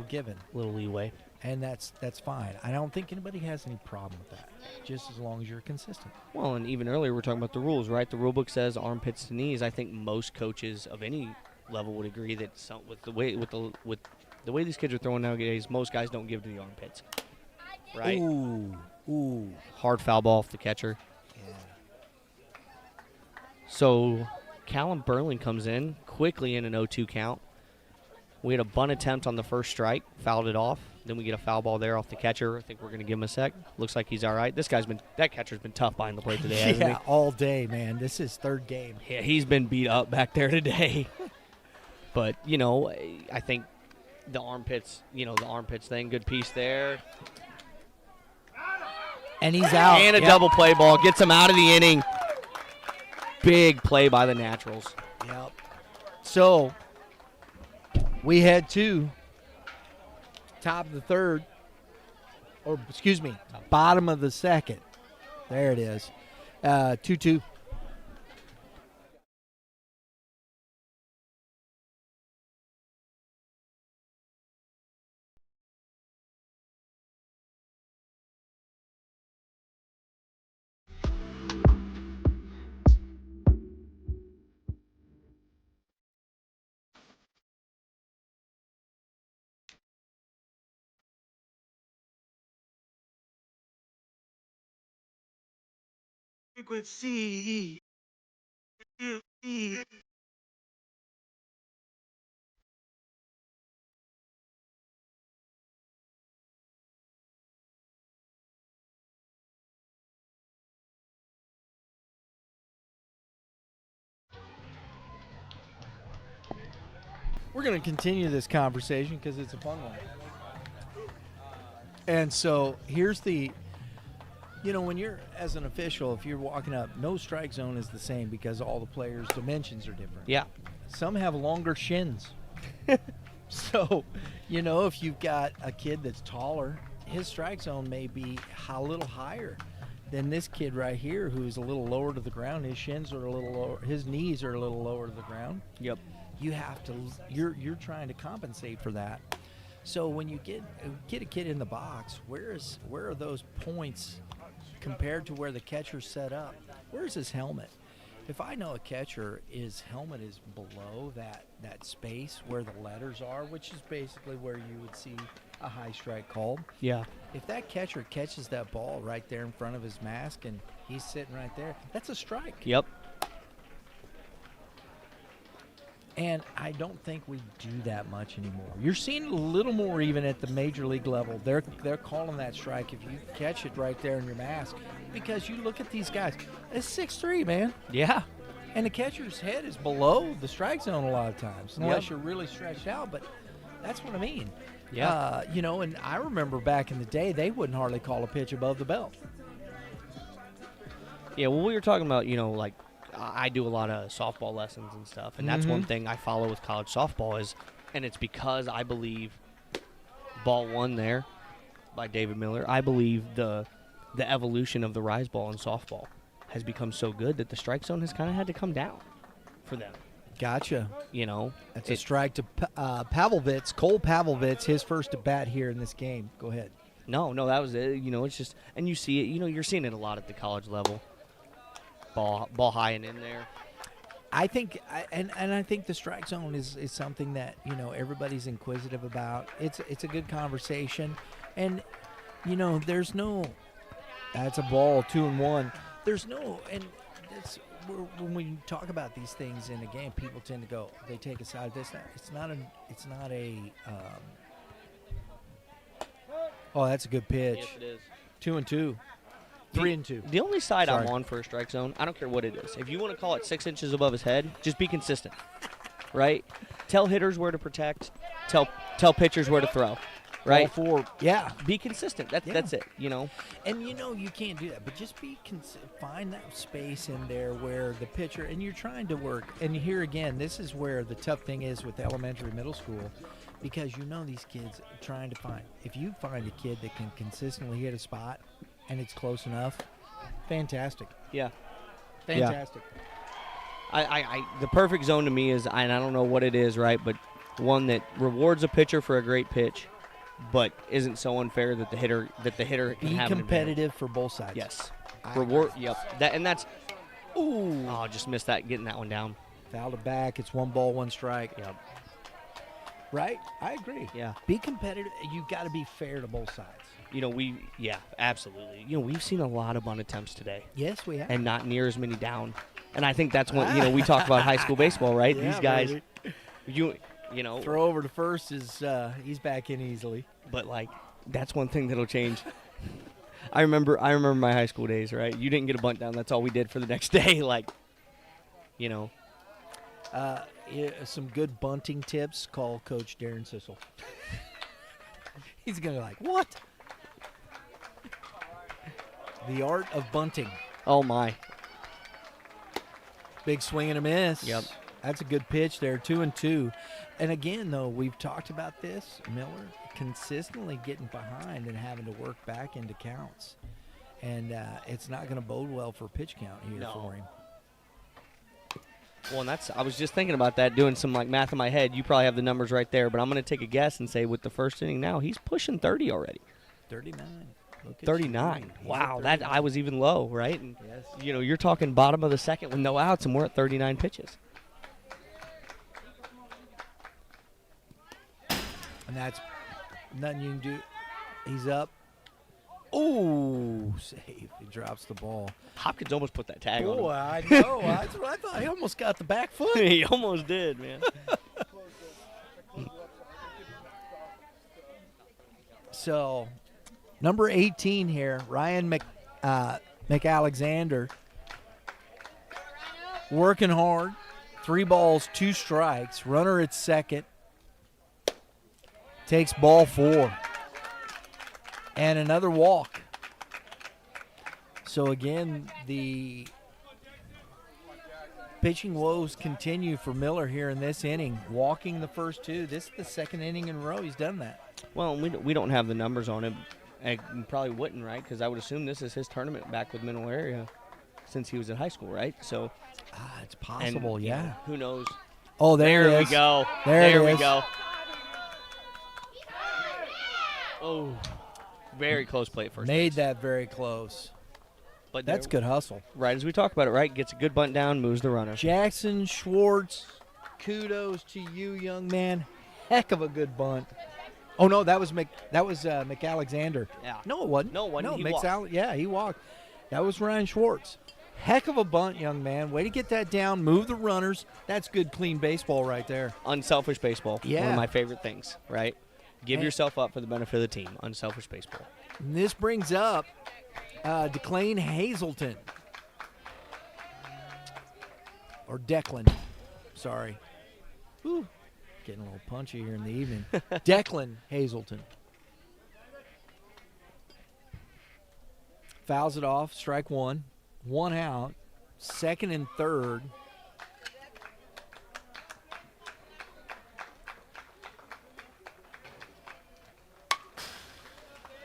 given. A little leeway. And that's fine. I don't think anybody has any problem with that, just as long as you're consistent. Well, and even earlier we were talking about the rules, right? The rule book says armpits to knees. I think most coaches of any level would agree that with the way these kids are throwing nowadays, most guys don't give to the armpits, right? Ooh. Hard foul ball off the catcher. Yeah. So Callum Burling comes in quickly in an 0-2 count. We had a bunt attempt on the first strike, fouled it off. Then we get a foul ball there off the catcher. I think we're going to give him a sec. Looks like he's all right. That catcher's been tough behind the plate today, hasn't he? Yeah, all day, man. This is third game. Yeah, he's been beat up back there today. But, I think the armpits thing, good piece there. And he's out. And a double play ball. Gets him out of the inning. Big play by the Naturals. Yep. So we head to top of the third, or excuse me, bottom of the second. There it is. 2-2. Frequency. We're going to continue this conversation because it's a fun one. And so here's the, when you're, as an official, if you're walking up, no strike zone is the same because all the players' dimensions are different. Yeah. Some have longer shins. So, if you've got a kid that's taller, his strike zone may be a little higher than this kid right here who's a little lower to the ground. His shins are a little lower. His knees are a little lower to the ground. Yep. You have to, you're trying to compensate for that. So when you get a kid in the box, where are those points compared to where the catcher's set up? Where's his helmet? If I know a catcher, his helmet is below that space where the letters are, which is basically where you would see a high strike called. Yeah. If that catcher catches that ball right there in front of his mask and he's sitting right there, that's a strike. Yep. And I don't think we do that much anymore. You're seeing a little more even at the major league level. They're calling that strike if you catch it right there in your mask. Because you look at these guys, it's 6'3", man. Yeah. And the catcher's head is below the strike zone a lot of times, unless you're really stretched out. But that's what I mean. Yeah. And I remember back in the day, they wouldn't hardly call a pitch above the belt. Yeah, well, we were talking about, like, I do a lot of softball lessons and stuff, and that's one thing I follow with college softball is, and it's because I believe ball one there by David Miller, I believe the evolution of the rise ball in softball has become so good that the strike zone has kind of had to come down for them. Gotcha. You know, That's a strike to Pavlovitz, Cole Pavlovitz, his first at bat here in this game. Go ahead. No, that was it. You know, it's just, and you see it. You know, you're seeing it a lot at the college level. Ball high and in there. I think, and I think the strike zone is something that, you know, everybody's inquisitive about. It's a good conversation, and you know, there's no. That's a ball, 2-1. There's no, and that's when we talk about these things in a game, people tend to go, they take a side. It's not a. Oh, that's a good pitch. Yes, it is. 2-2. 3-2. The only side I'm Sorry. on for a strike zone, I don't care what it is. If you want to call it 6 inches above his head, just be consistent, right? Tell hitters where to protect. Tell pitchers where to throw, right? Ball 4. Yeah. Be consistent. That's it. You know. And you know you can't do that, but just find that space in there where the pitcher, and you're trying to work. And here again, this is where the tough thing is with elementary, middle school, because you know these kids are trying to find. If you find a kid that can consistently hit a spot, and it's close enough, fantastic. Yeah. Fantastic. I the perfect zone to me is, and I don't know what it is, right, but one that rewards a pitcher for a great pitch, but isn't so unfair that the hitter can Be have an competitive for both sides. Yes. Reward. Yep. That's. Ooh. Oh, just missed that. Getting that one down. Fouled it back. It's 1 ball, 1 strike. Yep. Right? I agree. Yeah. Be competitive. You got to be fair to both sides. You know, absolutely. You know, we've seen a lot of bunt attempts today, Yes, we have. and not near as many down. And I think that's when, you know, we talk about high school baseball, right? Yeah, These guys, baby. you know, Throw over to first is he's back in easily. but like that's one thing that'll change. I remember my high school days, right? You didn't get a bunt down. That's all we did for the next day. Like, you know. Some good bunting tips. Call Coach Darren Sissel. He's gonna be like, what? The art of bunting. Oh my. Big swing and a miss. Yep. That's a good pitch there. 2-2. And again, though, we've talked about this. Miller consistently getting behind and having to work back into counts, and it's not going to bode well for pitch count here for him. Well, and I was just thinking about that, doing some like math in my head. You probably have the numbers right there, but I'm going to take a guess and say with the first inning now, he's pushing 30 already. 39. Look at 39. you. Wow, that I was even low, right? And, Yes. you know, you're talking bottom of the second with no outs, and we're at 39 pitches. And that's nothing you can do. He's up. Oh, save. He drops the ball. Hopkins almost put that tag on Boy, him. I know. That's what I thought. He almost got the back foot. He almost did, man. So, number 18 here, Ryan McAlexander, working hard. 3 balls, 2 strikes. Runner at second. Takes ball 4. And another walk. So, again, the pitching woes continue for Miller here in this inning. Walking the first 2. This is the second inning in a row he's done that. Well, we don't have the numbers on him. I probably wouldn't, right? Because I would assume this is his tournament back with Middle Area since he was in high school, right? So, It's possible, yeah. Who knows? Oh, there it we is. go. There it we is. go. Oh, very close play at first. Made base. that very close. But That's good hustle. Right as we talk about it, right? Gets a good bunt down, moves the runner. Jackson Schwartz, kudos to you, young man. Heck of a good bunt. Oh no, that was McAlexander. Yeah. No, it wasn't. No, it wasn't. He walked. Yeah, he walked. That was Ryan Schwartz. Heck of a bunt, young man. Way to get that down. Move the runners. That's good, clean baseball right there. Unselfish baseball. One Yeah. of my favorite things, right? Give And- yourself up for the benefit of the team. Unselfish baseball. And this brings up Declan Hazelton. Or Declan. Sorry. Whew. Getting a little punchy here in the evening. Declan Hazelton. Fouls it off. Strike 1. 1 out. Second and third.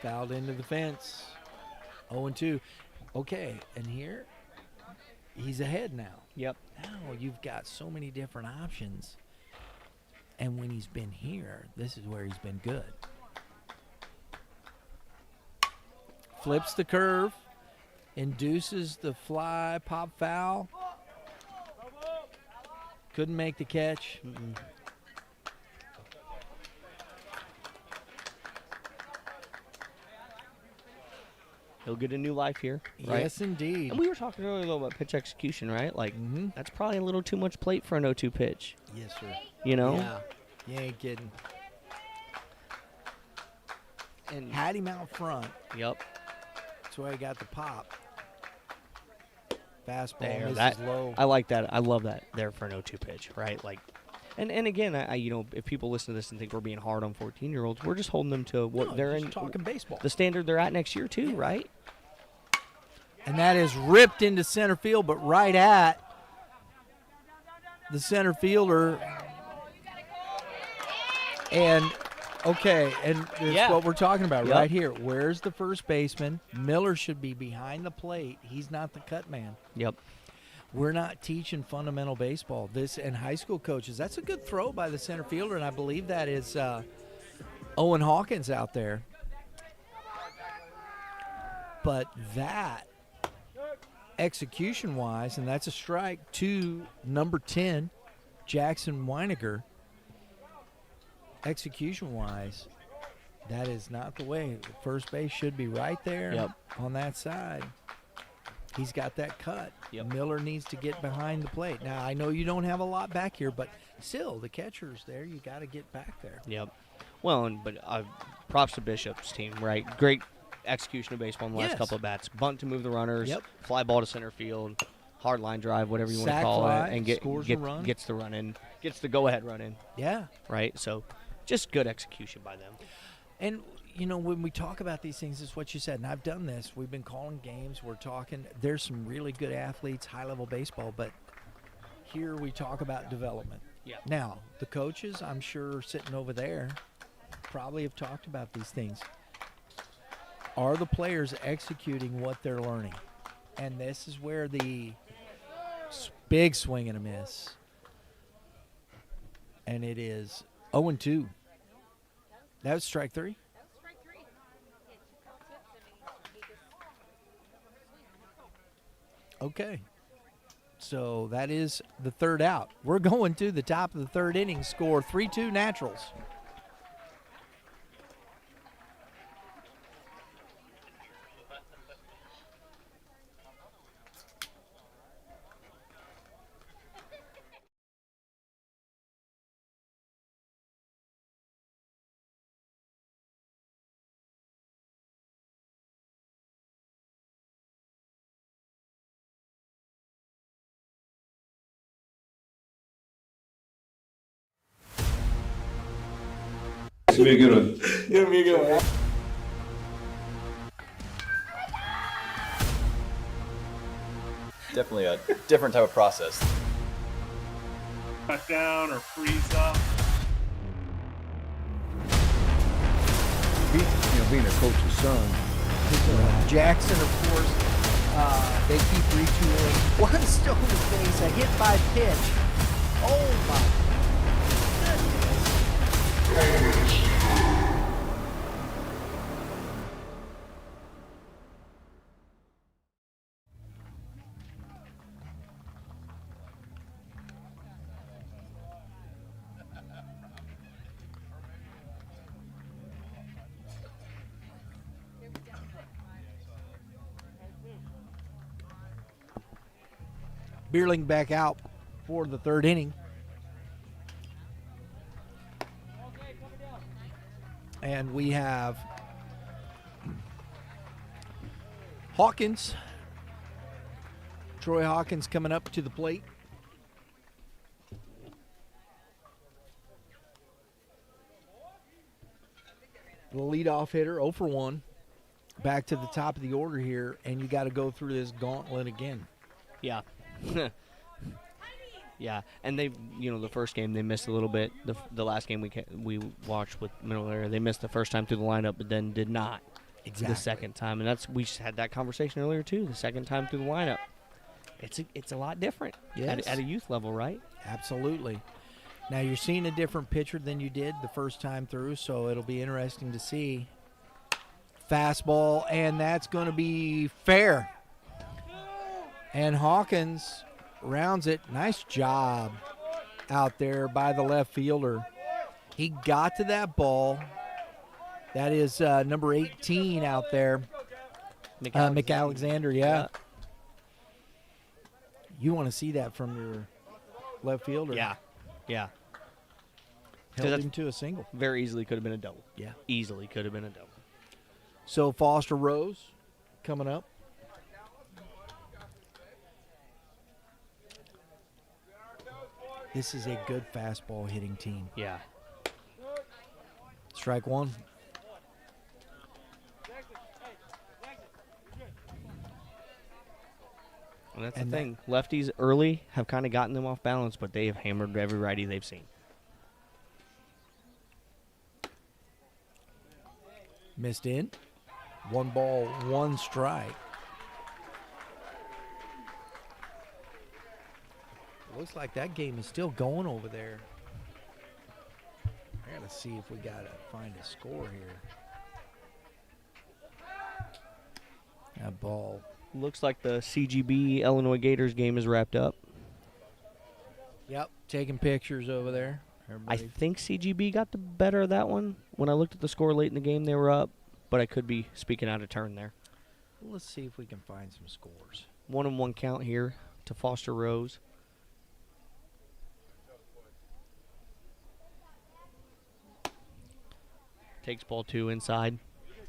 Fouled into the fence. 0-2. Okay, and here he's ahead now. Yep. Now you've got so many different options. And when he's been here, this is where he's been good. Flips the curve, induces the fly, pop foul. Couldn't make the catch. He'll get a new life here, right? Yes, indeed. And we were talking earlier though about pitch execution, right? Like, Mhm. that's probably a little too much plate for an 0-2 pitch. Yes, sir. You know? Yeah, you ain't kidding. And Had him out front. yep. That's why he got the pop. Fastball There, misses that low. I like that. I love that there for an 0-2 pitch, right? Like, and again, I if people listen to this and think we're being hard on 14-year-olds, we're just holding them to what No, they're just in, talking baseball. the standard they're at next year too, right? And that is ripped into center field, but right at the center fielder. And, okay, and that's Yeah. what we're talking about Yep. right here. Where's the first baseman? Miller should be behind the plate. He's not the cut man. Yep. We're not teaching fundamental baseball. This and high school coaches. That's a good throw by the center fielder, and I believe that is Owen Hawkins out there. But that, execution-wise, and that's a strike to number 10, Jackson Weiniger. Execution-wise, that is not the way. First base should be right there Yep. on that side. He's got that cut. Yep. Miller needs to get behind the plate. Now, I know you don't have a lot back here, but still, the catcher's there. You got to get back there. Yep. Well, but props to Bishop's team, right? Great execution of baseball in the last Yes. couple of bats. Bunt to move the runners. Yep. Fly ball to center field. Hard line drive, whatever you want to Sac call fly, it, and scores a run. gets the run in, gets the go-ahead run in, Yeah. right? So, just good execution by them. And, you know, when we talk about these things, it's what you said, and I've done this. We've been calling games. We're talking. There's some really good athletes, high-level baseball, but here we talk about development. Yeah. Now, the coaches, I'm sure, sitting over there probably have talked about these things. Are the players executing what they're learning? And this is where the big swing and a miss. And it is 0-2. That was strike three? Okay. So that is the third out. We're going to the top of the third inning, score 3-2 Naturals. Give me a good one. Definitely a different type of process. Cut down or freeze up. Being a coach's son, Jackson, of course, they keep retooling. One stone to face, a hit by pitch. Oh, my goodness. Beerling back out for the third inning. And we have Hawkins. Troy Hawkins coming up to the plate. The leadoff hitter, 0 for 1. Back to the top of the order here, and you got to go through this gauntlet again. Yeah. Yeah, and they, the first game they missed a little bit. The last game we watched with Middle Area, they missed the first time through the lineup, but then did not the second time. And we just had that conversation earlier too. The second time through the lineup, it's a lot different Yes. at a youth level, right? Absolutely. Now you're seeing a different pitcher than you did the first time through, so it'll be interesting to see. Fastball, and that's going to be fair. And Hawkins rounds it. Nice job out there by the left fielder. He got to that ball. That is number 18 out there. McAlexander, yeah. You want to see that from your left fielder. Yeah. Held him to a single. Very easily could have been a double. Yeah. Easily could have been a double. So Foster Rose coming up. This is a good fastball hitting team. Yeah. Strike one. And that's the thing. Lefties early have kind of gotten them off balance, but they have hammered every righty they've seen. Missed in. 1 ball, 1 strike. Looks like that game is still going over there. I gotta see if we gotta find a score here. That ball. Looks like the CGB Illinois Gators game is wrapped up. Yep, taking pictures over there. I think CGB got the better of that one. When I looked at the score late in the game, they were up, but I could be speaking out of turn there. Let's see if we can find some scores. 1-1 count here to Foster Rose. Takes ball 2 inside.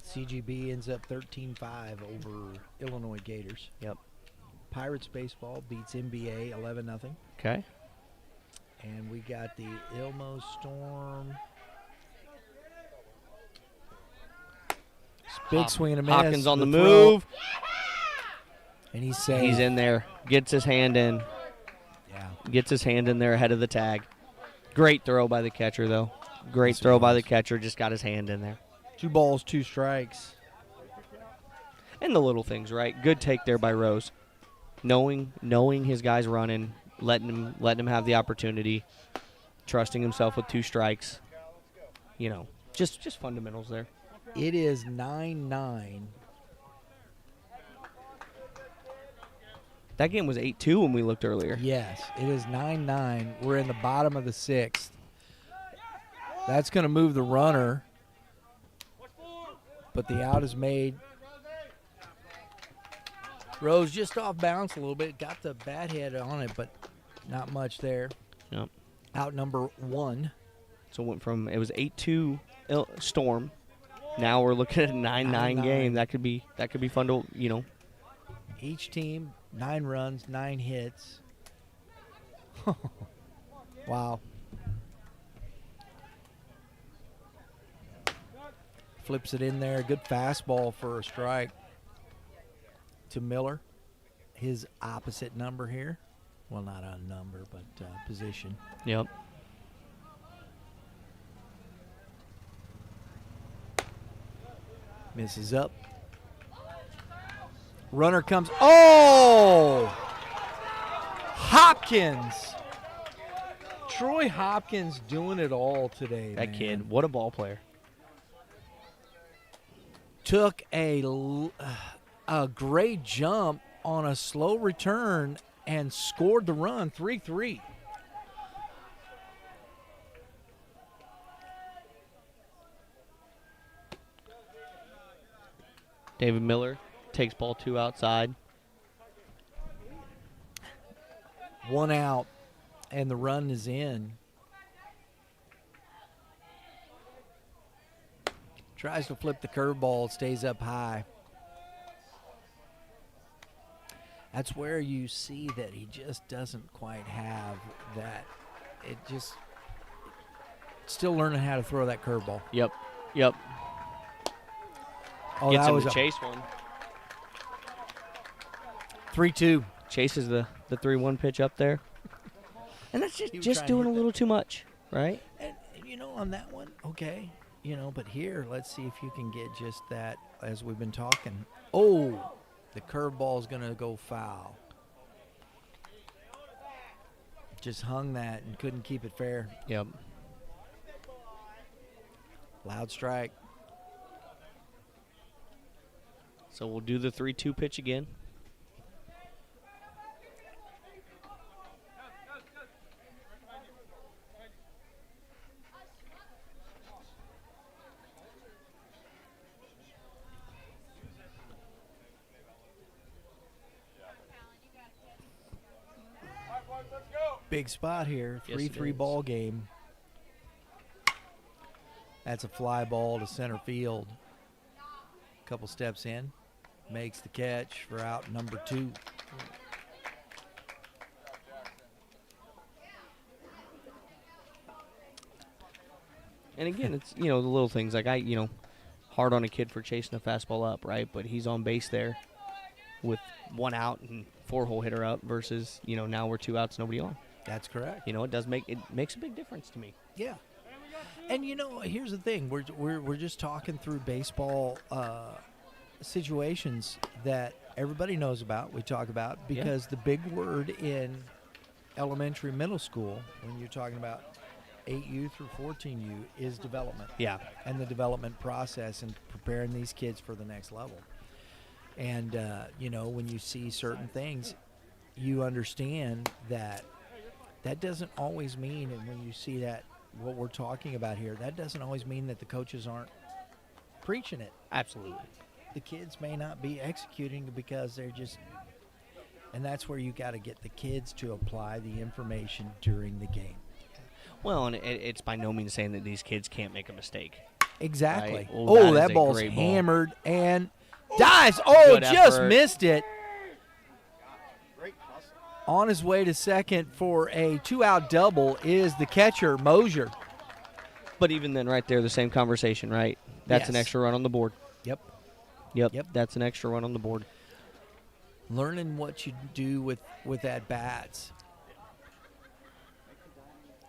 CGB ends up 13-5 over Illinois Gators. Yep. Pirates baseball beats NBA 11-0. Okay. And we got the Ilmo Storm. Big swing and a miss. Hawkins on the throw. move. And he's safe. He's in there. Gets his hand in. Yeah. Gets his hand in there ahead of the tag. Great throw by the catcher, though. Great Yes, it throw by was. the catcher. Just got his hand in there. 2 balls, 2 strikes. And the little things, right? Good take there by Rose. Knowing his guy's running, letting him have the opportunity, trusting himself with 2 strikes. You know, just fundamentals there. It is 9-9. That game was 8-2 when we looked earlier. Yes, it is 9-9. We're in the bottom of the 6th. That's going to move the runner. But the out is made. Rose just off balance a little bit. Got the bat head on it, but not much there. Yep. Out number 1. So it was 8-2 Storm. Now we're looking at a 9-9 9-9. game. That could be fun to, you know. Each team, 9 runs, 9 hits. Wow. Flips it in there. Good fastball for a strike to Miller. His opposite number here. Well, not a number, but position. Yep. Misses up. Runner comes. Oh! Hopkins. Troy Hopkins doing it all today. That man. kid, what a ball player. Took a great jump on a slow return and scored the run 3-3. David Miller takes ball 2 outside. 1 out, and the run is in. Tries to flip the curveball, stays up high. That's where you see that he just doesn't quite have that. It just still learning how to throw that curveball. Yep. Oh, Gets that him was to a chase one. 3-2. Chases the 3-1 pitch up there. And that's He was just trying to doing a hit little too much, right? And on that one, okay. But here, let's see if you can get just that as we've been talking. Oh, the curveball is going to go foul. Just hung that and couldn't keep it fair. Yep. Loud strike. So we'll do the 3-2 pitch again. Big spot here. Yes, it 3-3 is. ball game. That's a fly ball to center field. Couple steps in. Makes the catch for out number 2. And again, it's, the little things. Like, hard on a kid for chasing a fastball up, right? But he's on base there with 1 out and 4-hole hitter up versus, now we're 2 outs, nobody on. That's correct. It makes a big difference to me. Yeah. And, here's the thing. We're just talking through baseball situations that everybody knows about, we talk about, because the big word in elementary, middle school, when you're talking about 8U through 14U, is development. Yeah. And the development process and preparing these kids for the next level. And, when you see certain things, you understand that doesn't always mean, and when you see that, what we're talking about here, that doesn't always mean that the coaches aren't preaching it. Absolutely. The kids may not be executing because they're just, and that's where you got to get the kids to apply the information during the game. Well, and it's by no means saying that these kids can't make a mistake. Exactly. Right? Well, that is that a ball's great ball. hammered and dives. Oh, Good just effort. missed it. On his way to second for a 2-out double is the catcher, Mosier. But even then, right there, the same conversation, right? That's an Yes. extra run on the board. Yep. Yep. That's an extra run on the board. Learning what you do with at-bats.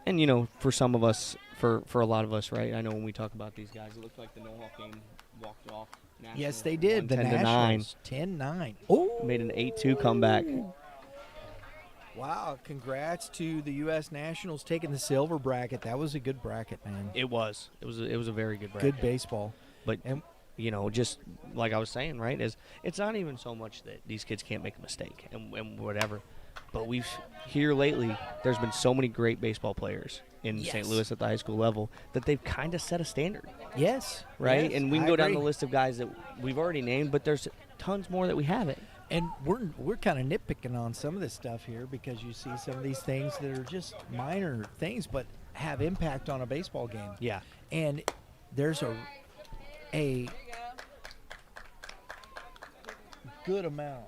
And, for some of us, for a lot of us, right, I know when we talk about these guys, it looked like the no-hawk game walked off. Yes, they did. The 10-9. Nationals, 10-9. Oh, Made an 8-2 comeback. wow. Congrats to the U.S. Nationals taking the silver bracket. That was a good bracket, man. It was. It was a very good bracket. Good baseball. But, just like I was saying, right, is it's not even so much that these kids can't make a mistake and whatever. But here lately, there's been so many great baseball players in Yes. St. Louis at the high school level that they've kind of set a standard, Yes. right? Yes, and we can I go down agree. the list of guys that we've already named, but there's tons more that we haven't. And we're kind of nitpicking on some of this stuff here because you see some of these things that are just minor things but have impact on a baseball game. Yeah. And there's a good amount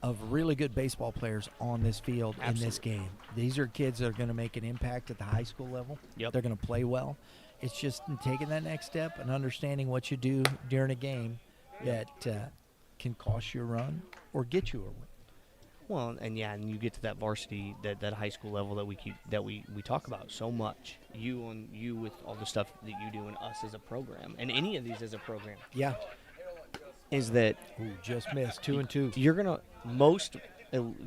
of really good baseball players on this field in this game. These are kids that are going to make an impact at the high school level. Yep. They're going to play well. It's just taking that next step and understanding what you do during a game that can cost you a run or get you a run. Well, and you get to that varsity, that high school level that we talk about so much. You with all the stuff that you do and us as a program, and any of these as a program. Yeah. Is that Ooh, just missed. 2-2. you're gonna most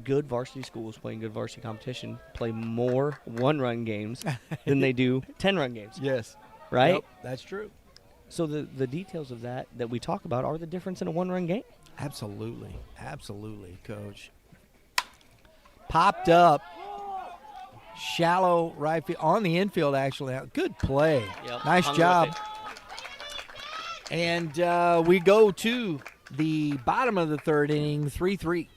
good varsity schools playing good varsity competition play more 1-run games than they do 10-run games. Yes. Right. Yep, that's true. So the details of that we talk about are the difference in a 1-run game. Absolutely. Absolutely, Coach. Popped up. Shallow right field. On the infield, actually. Good play. Yep, Nice hung job. with it. And we go to the bottom of the third inning, 3-3.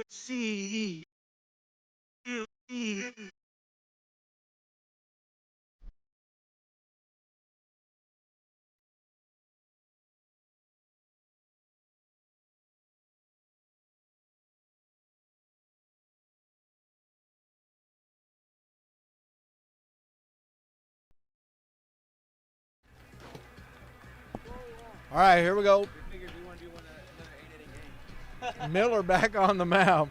See. All right, here we go. Miller back on the mound.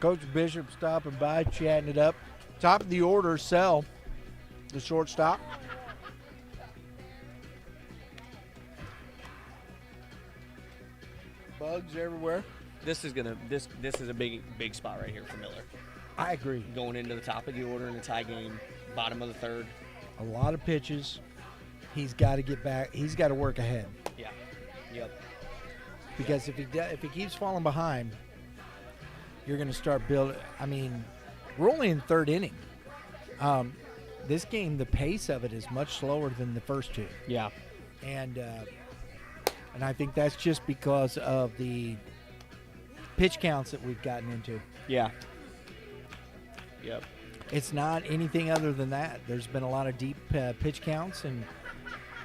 Coach Bishop stopping by, chatting it up. Top of the order, Sell, the shortstop. Bugs everywhere. This is a big spot right here for Miller. I agree. Going into the top of the order in a tie game, bottom of the third. A lot of pitches. He's got to get back. He's got to work ahead. Yeah. Yep. Because if he keeps falling behind, you're going to start building. I mean, we're only in third inning. This game, the pace of it is much slower than the first two. Yeah. And I think that's just because of the pitch counts that we've gotten into. Yeah. Yep. It's not anything other than that. There's been a lot of deep pitch counts, and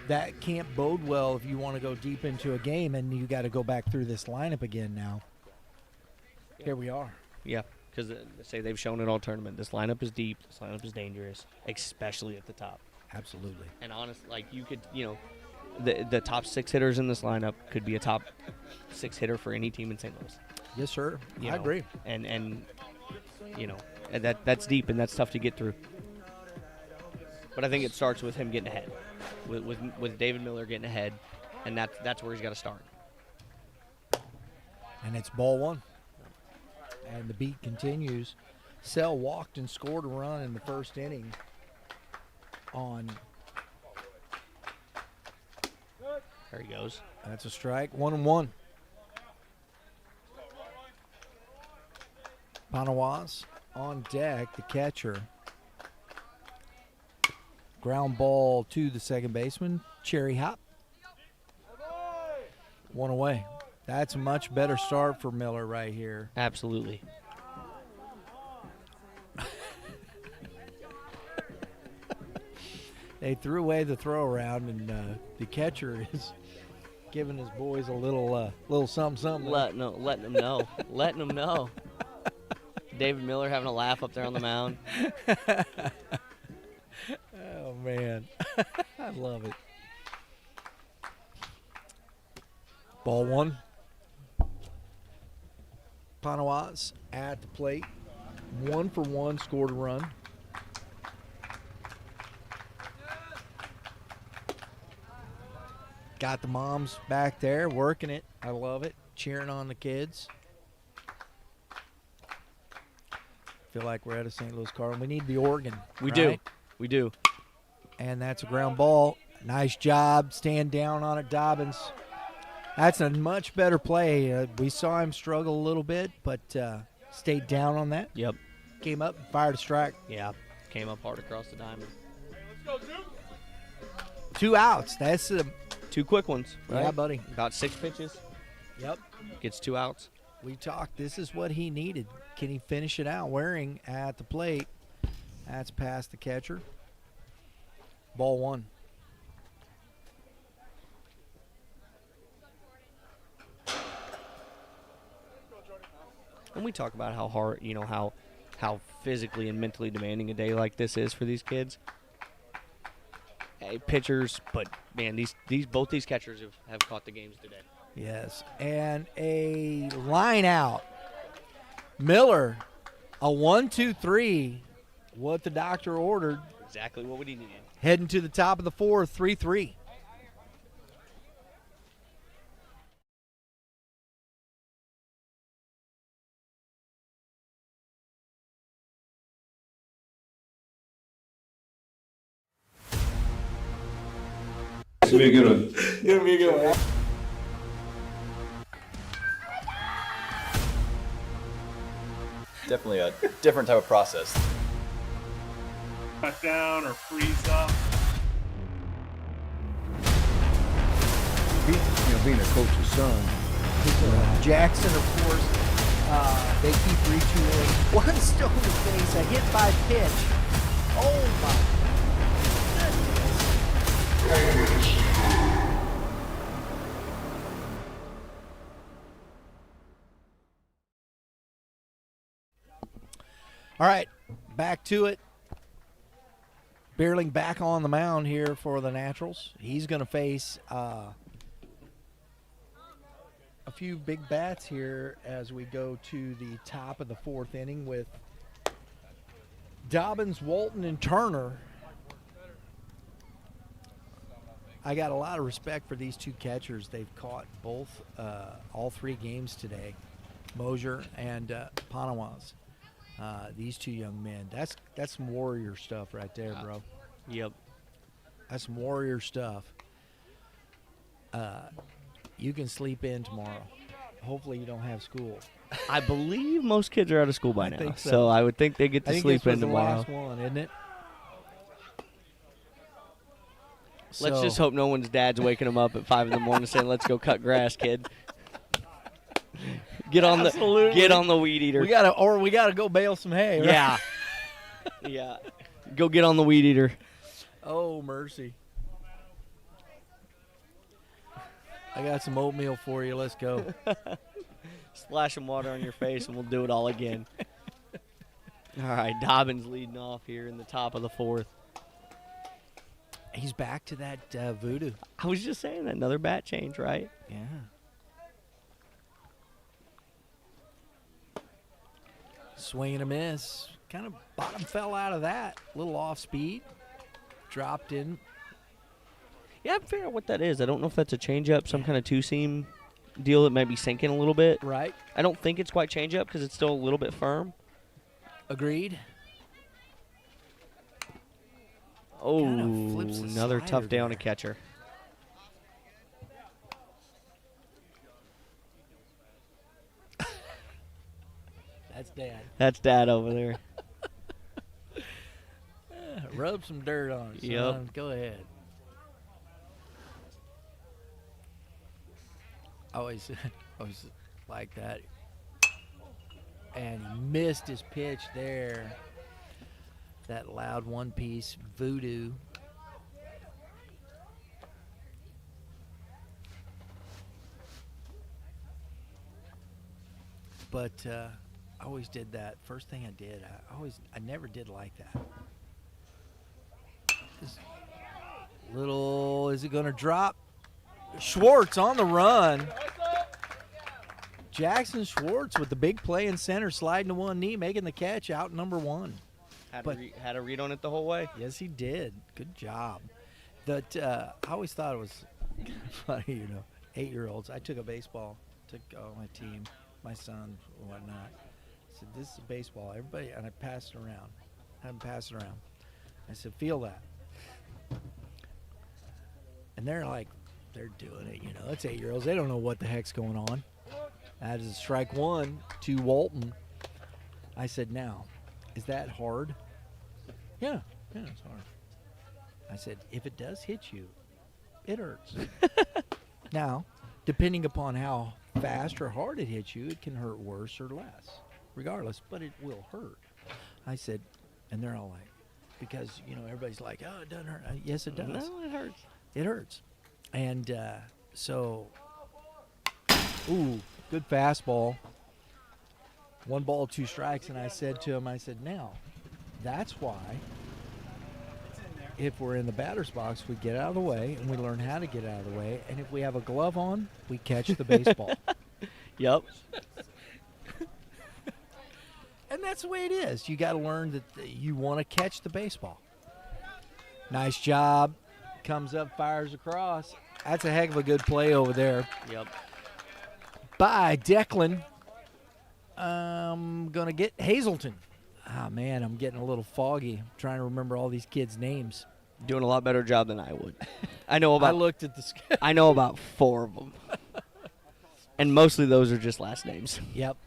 that can't bode well if you want to go deep into a game, and you got to go back through this lineup again now. Here we are. Yeah, because say they've shown it all tournament. This lineup is deep. This lineup is dangerous, especially at the top. Absolutely. And honestly, like you could, the top 6 hitters in this lineup could be a top 6 hitter for any team in St. Louis. Yes, sir. I agree. And that's deep, and that's tough to get through. But I think it starts with him getting ahead, with David Miller getting ahead, and that's where he's got to start. And it's ball one. And the beat continues. Sell walked and scored a run in the first inning on. There he goes. That's a strike. 1-1. Panawas on deck, the catcher. Ground ball to the second baseman, Cherry Hop. 1 away. That's a much better start for Miller right here. Absolutely. They threw away the throw around, and the catcher is giving his boys a little something. Letting them know. Letting them know. David Miller having a laugh up there on the mound. Oh, man. I love it. Ball one. Panawas at the plate. 1 for 1, scored a run. Got the moms back there working it. I love it. Cheering on the kids. Feel like we're at a St. Louis Cardinal. We need the organ. We right? do. We do. And that's a ground ball. Nice job. Stand down on it, Dobbins. That's a much better play. We saw him struggle a little bit, but stayed down on that. Yep. Came up and fired a strike. Yeah. Came up hard across the diamond. 2 outs. That's 2 quick ones. Right? Yeah, buddy. About 6 pitches. Yep. Gets 2 outs. We talked. This is what he needed. Can he finish it out? Waring at the plate. That's past the catcher. Ball one. And we talk about how hard, how physically and mentally demanding a day like this is for these kids. Hey, pitchers, but man, both these catchers have caught the games today. Yes, and a line out. Miller, a 1-2-3, what the doctor ordered. Exactly what he needed. Heading to the top of the 4th, 3-3. It's gonna be a good one. Gonna be a good one. Definitely a different type of process. Cut down or freeze up. Being a coach's son. Jackson, of course, they keep retooling. One stone to face, a hit by pitch. Oh, my goodness. All right, back to it. Beerling back on the mound here for the Naturals. He's going to face a few big bats here as we go to the top of the fourth inning with Dobbins, Walton, and Turner. I got a lot of respect for these two catchers. They've caught all 3 games today, Mosier and Panawaz. These two young men. That's some warrior stuff right there, bro. Yep. That's some warrior stuff. You can sleep in tomorrow. Hopefully you don't have school. I believe most kids are out of school by I now, think so. so I would think they get to sleep in tomorrow. Last one, isn't it? Let's just hope no one's dad's waking them up at 5 in the morning saying, "Let's go cut grass, kid." Get on the weed eater. We gotta go bale some hay. Right? Yeah. Yeah. Go get on the weed eater. Oh mercy. I got some oatmeal for you. Let's go. Splash some water on your face, and we'll do it all again. All right, Dobbins leading off here in the top of the 4th. He's back to that voodoo. I was just saying that another bat change, right? Yeah. Swing and a miss. Kind of bottom fell out of that. A little off speed. Dropped in. Yeah, I'm figuring out what that is. I don't know if that's a changeup, some kind of two-seam deal that might be sinking a little bit. Right. I don't think it's quite changeup because it's still a little bit firm. Agreed. Oh, Kinda flips the another slider tough day on a there. catcher. That's Dad. That's Dad over there. Rub some dirt on it, son. Yep. Go ahead. Always like that. And he missed his pitch there. That loud one-piece voodoo. But I always did that. First thing I did, I never did like that. This little, is it going to drop? Schwartz on the run. Jackson Schwartz with the big play in center, sliding to one knee, making the catch out number 1. Had a read on it the whole way. Yes, he did. Good job. That I always thought it was funny, 8-year-olds. I took a baseball, took my team, my son, and whatnot. I said, "This is a baseball, everybody," and I passed it around. Had them pass it around. I said, "Feel that." And they're doing it, It's 8-year-olds. They don't know what the heck's going on. That is strike 1 to Walton. I said, "Now, is that hard?" Yeah, it's hard. I said, "If it does hit you, it hurts." Now, depending upon how fast or hard it hits you, it can hurt worse or less, regardless, but it will hurt. I said, and they're all like, because, everybody's like, "Oh, it doesn't hurt." Yes, it does. No, it hurts. It hurts. And good fastball. 1 ball, 2 strikes. And I said to him, "Now, that's why if we're in the batter's box, we get out of the way and we learn how to get out of the way. And if we have a glove on, we catch the baseball." Yep. And that's the way it is. You got to learn that you want to catch the baseball. Nice job. Comes up, fires across. That's a heck of a good play over there. Yep. By Declan. I'm going to get Hazelton. Ah, man, I'm getting a little foggy. I'm trying to remember all these kids' names. Doing a lot better job than I would. I looked at the schedule. I know about 4 of them. And mostly those are just last names. Yep.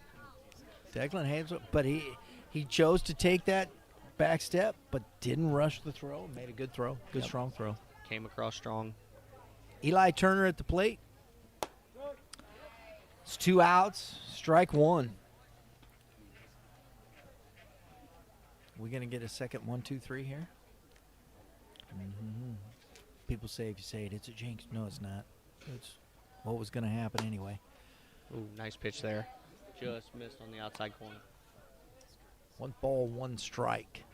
Declan Hazelton. But he chose to take that back step, but didn't rush the throw. Made a good throw. Good, strong throw. Came across strong. Eli Turner at the plate. It's 2 outs. Strike 1. We going to get a second 1, 2, 3 here? Mm-hmm. People say if you say it, it's a jinx. No, it's not. It's what was going to happen anyway. Ooh, nice pitch there. Just missed on the outside corner. 1 ball, 1 strike.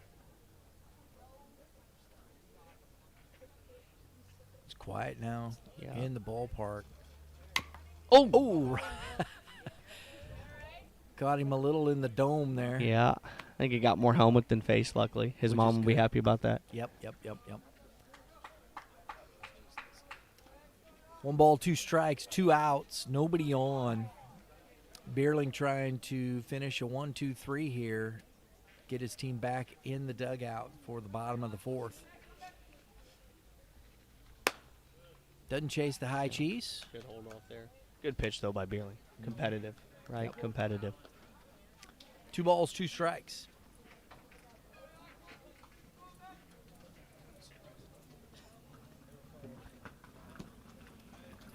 It's quiet now in the ballpark. Oh. Got him a little in the dome there. Yeah. I think he got more helmet than face, luckily. His Which mom is will be good. happy about that. Yep. 1 ball, 2 strikes, 2 outs, nobody on. Bierling trying to finish a 1-2-3 here, get his team back in the dugout for the bottom of the 4th. Doesn't chase the high cheese. Good hold off there. Good pitch, though, by Bierling. Competitive, right? Yep. Competitive. 2 balls, 2 strikes.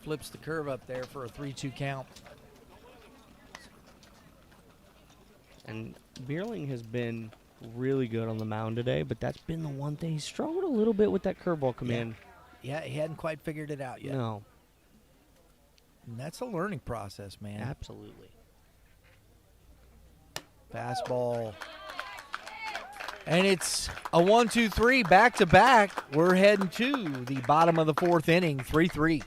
Flips the curve up there for a 3-2 count. And Bierling has been really good on the mound today, but that's been the one thing. He struggled a little bit with that curveball command. Yeah, he hadn't quite figured it out yet. No, And that's a learning process, man. absolutely. Fastball. And it's a 1-2-3 back-to-back. We're heading to the bottom of the 4th inning, 3-3.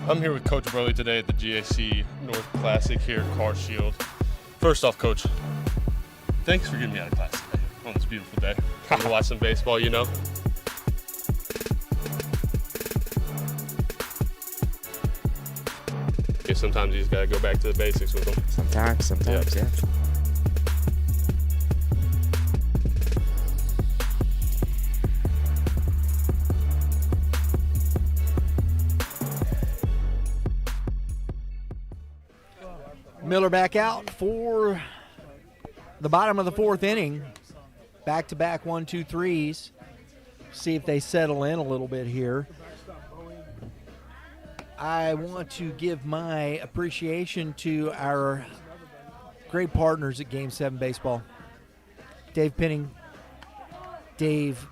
I'm here with Coach Burley today at the GAC North Classic here at Car Shield. First off, Coach, thanks for getting me out of class today on this beautiful day. To watch some baseball, you know. Sometimes you just gotta go back to the basics with them. Sometimes, yeah. Miller back out for the bottom of the 4th inning. Back-to-back 1-2-3s. See if they settle in a little bit here. I want to give my appreciation to our great partners at Game 7 Baseball. Dave Penning, Dave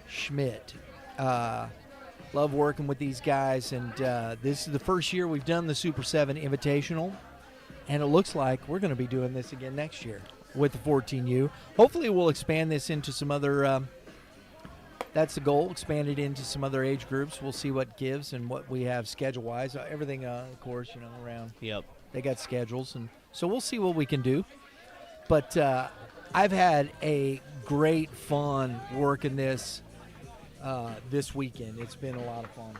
Schmidt. Love working with these guys, and this is the first year we've done the Super 7 Invitational, and it looks like we're going to be doing this again next year with the 14U. Hopefully we'll expand this into some other that's the goal, expand it into some other age groups. We'll see what gives and what we have schedule-wise. Everything, of course, around. Yep. They got schedules, and so we'll see what we can do. But I've had a great fun working this this weekend. It's been a lot of fun.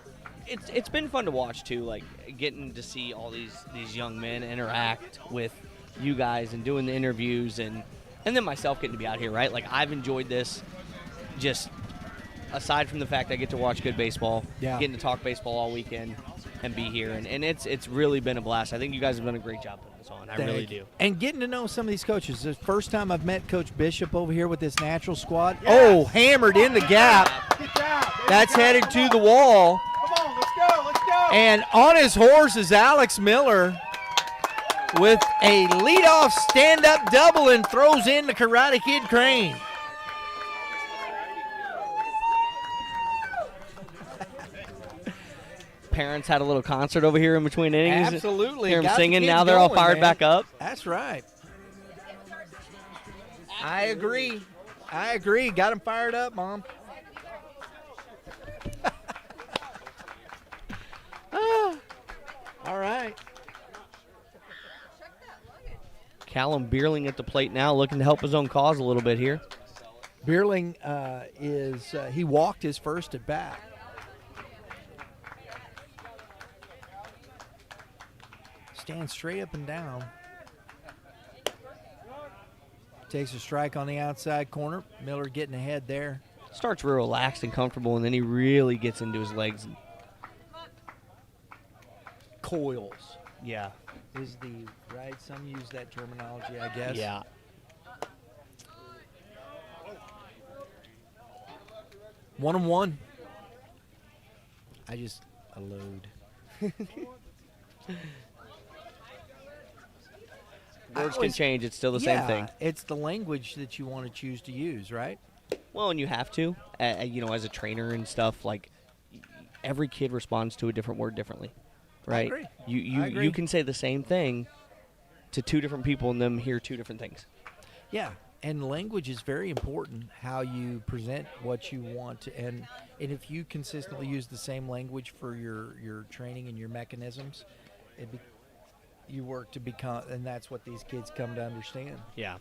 It's been fun to watch too, like getting to see all these young men interact with you guys and doing the interviews and then myself getting to be out here, right? Like I've enjoyed this just aside from the fact I get to watch good baseball, getting to talk baseball all weekend and be here. And it's really been a blast. I think you guys have done a great job putting this on. I really do. And getting to know some of these coaches. The first time I've met Coach Bishop over here with this natural squad. Yes. Oh, hammered in the gap. That's headed to the wall. Come on, let's go. And on his horse is Alex Miller with a leadoff stand-up double and throws in the Karate Kid Crane. Parents had a little concert over here in between innings. Absolutely. Hear them Got singing. the Now kids they're all going, fired man. back up. That's right. I agree. Got them fired up, Mom. All right. Callum Bierling at the plate now, looking to help his own cause a little bit here. Bierling he walked his first at bat. Stands straight up and down. Takes a strike on the outside corner. Miller getting ahead there. Starts real relaxed and comfortable, and then he really gets into his legs. Coils Yeah. is the right. Some use that terminology, I guess. Yeah. One and one. A load. Words can change. It's still the same thing. It's the language that you want to choose to use, right? Well, and you have to, as a trainer and stuff. Like every kid responds to a different word differently, right? agree. You I agree. you can say the same thing to two different people and them hear two different things. Yeah, and language is very important. How you present what you want to, and if you consistently use the same language for your training and your mechanisms, you work to become, and that's what these kids come to understand. Yeah.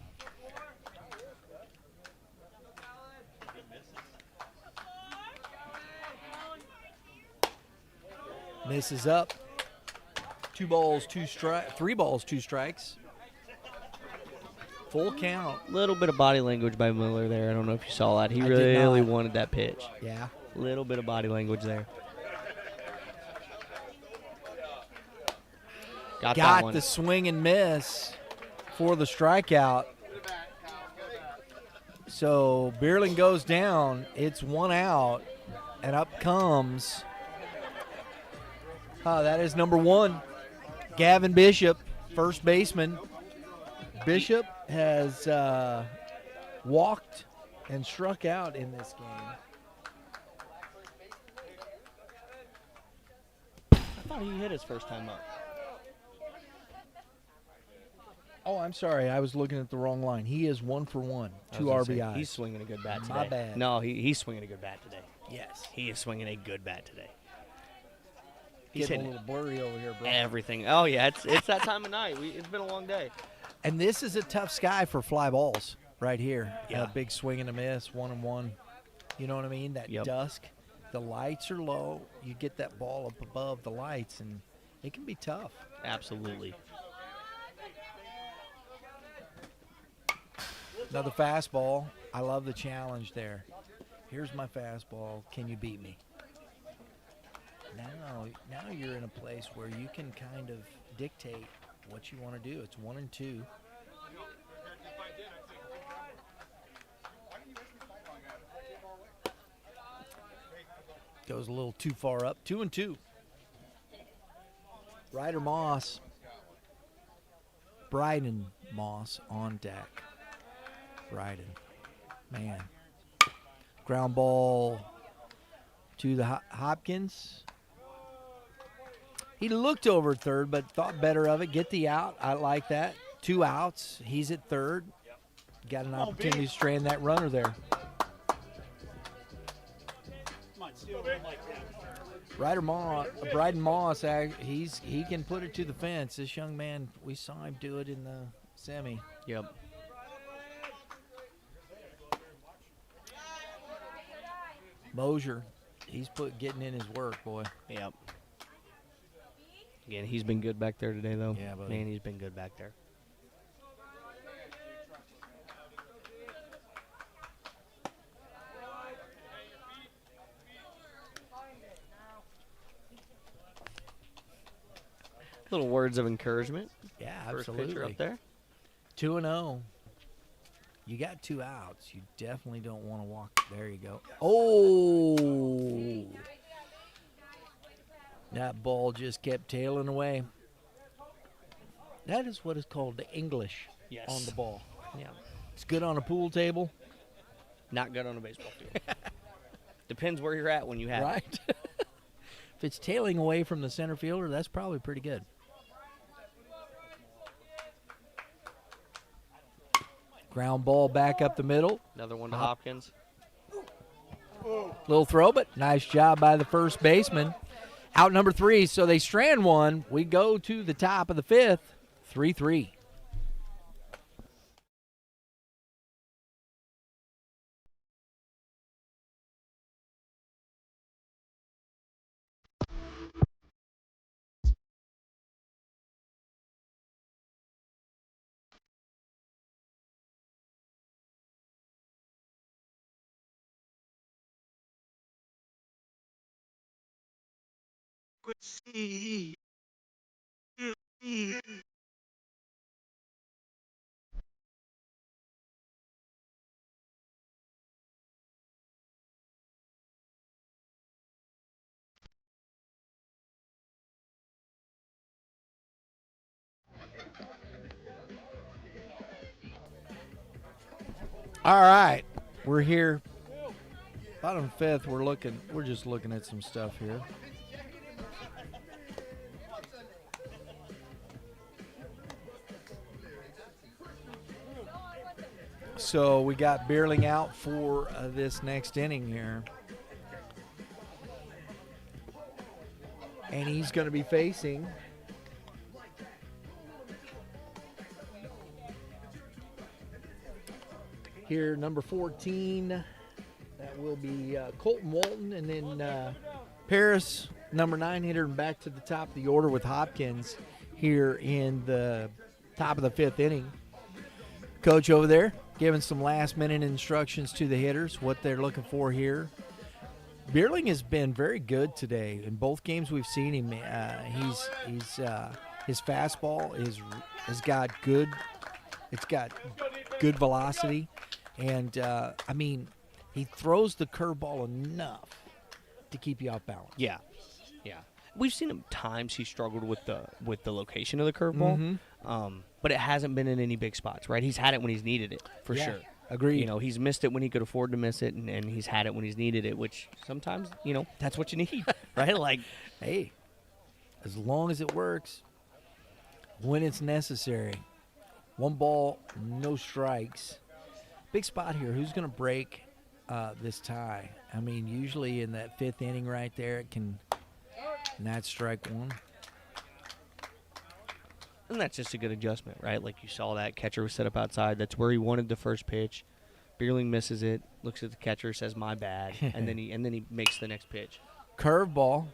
Misses up. 3 balls, 2 strikes. Full count. Little bit of body language by Miller there. I don't know if you saw that. He I did really not. wanted that pitch. Yeah. Little bit of body language there. Got that one. The swing and miss for the strikeout. So Bierling goes down. It's 1 out, and up comes. That is number 1, Gavin Bishop, first baseman. Bishop has walked and struck out in this game. I thought he hit his first time up. Oh, I'm sorry. I was looking at the wrong line. He is 1 for 1, 2 I was gonna say, RBIs. he's swinging a good bat today. My bad. No, he's swinging a good bat today. Yes. He is swinging a good bat today. He's Getting a hitting little blurry over here, bro. everything. Oh, yeah, it's that time of night. It's been a long day. And this is a tough sky for fly balls right here. Yeah. A big swing and a miss, 1-1. You know what I mean? That Yep. dusk. The lights are low. You get that ball up above the lights, and it can be tough. Absolutely. Another fastball. I love the challenge there. Here's my fastball. Can you beat me? Now you're in a place where you can kind of dictate what you want to do. It's 1-2. Goes a little too far up. 2-2. Ryder Moss. Bryden Moss on deck. Bryden. Man. Ground ball to the Hopkins. He looked over at third, but thought better of it. Get the out. I like that. 2 outs. He's at third. Got an opportunity to strand that runner there. Bryden Moss, he can put it to the fence. This young man, we saw him do it in the semi. Yep. Mosier, he's getting in his work, boy. Yep. Again, he's been good back there today, though. Yeah, buddy. Man, he's been good back there. Little words of encouragement. Yeah, First absolutely. pitcher up there. 2-0. You got 2 outs. You definitely don't want to walk. There you go. Oh! That ball just kept tailing away. That is what is called the English on the ball. Yeah. It's good on a pool table. Not good on a baseball field. Depends where you're at when you have it. Right? If it's tailing away from the center fielder, that's probably pretty good. Ground ball back up the middle. Another one to Hopkins. Little throw, but nice job by the first baseman. Out number 3, so they strand one. We go to the top of the 5th, 3-3. All right, we're here. Bottom fifth. We're just looking at some stuff here. So we got Beerling out for this next inning here. And he's going to be facing here number 14. That will be Colton Walton. And then Paris, number 9 hitter, and back to the top of the order with Hopkins here in the top of the 5th inning. Coach over there giving some last-minute instructions to the hitters, what they're looking for here. Beerling has been very good today. In both games we've seen him, his fastball has got good. It's got good velocity, and he throws the curveball enough to keep you off balance. Yeah. We've seen him times he struggled with the location of the curveball, but it hasn't been in any big spots, right? He's had it when he's needed it, for sure. Agreed. He's missed it when he could afford to miss it, and he's had it when he's needed it, which sometimes, that's what you need, right? Like, hey, as long as it works, when it's necessary. 1 ball, no strikes. Big spot here. Who's going to break this tie? I mean, usually in that 5th inning right there, it can not strike 1. And that's just a good adjustment, right? Like you saw that catcher was set up outside. That's where he wanted the first pitch. Beerling misses it, looks at the catcher, says "my bad," and then he makes the next pitch. Curveball,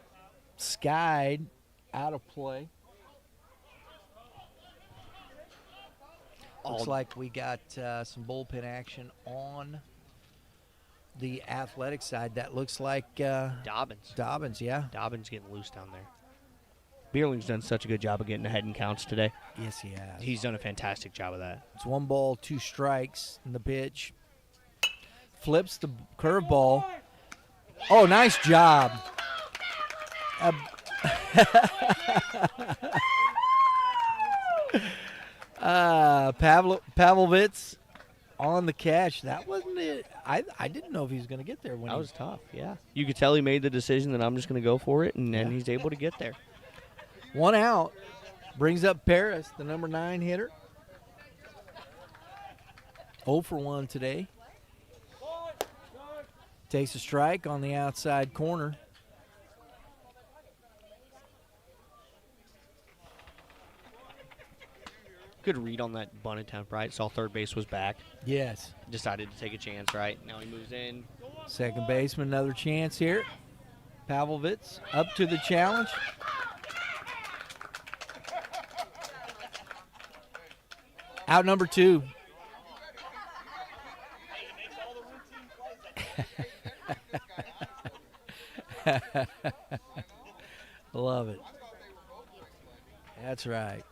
skied, out of play. Looks like we got some bullpen action on the athletic side. That looks like Dobbins. Dobbins, yeah. Dobbins getting loose down there. Beerling's done such a good job of getting ahead in counts today. Yes, he has. He's done a fantastic job of that. It's 1 ball, 2 strikes in the pitch. Flips the curveball. Oh, nice job. Pavlovitz on the catch. That wasn't it. I didn't know if he was going to get there. That was tough, yeah. You could tell he made the decision that I'm just going to go for it, and then he's able to get there. 1 out. Brings up Paris, the number 9 hitter. 0 for 1 today. Takes a strike on the outside corner. Good read on that bunt attempt, right? Saw third base was back. Yes. Decided to take a chance, right? Now he moves in. Second baseman, another chance here. Pavlovitz up to the challenge. Out number 2. Love it. That's right.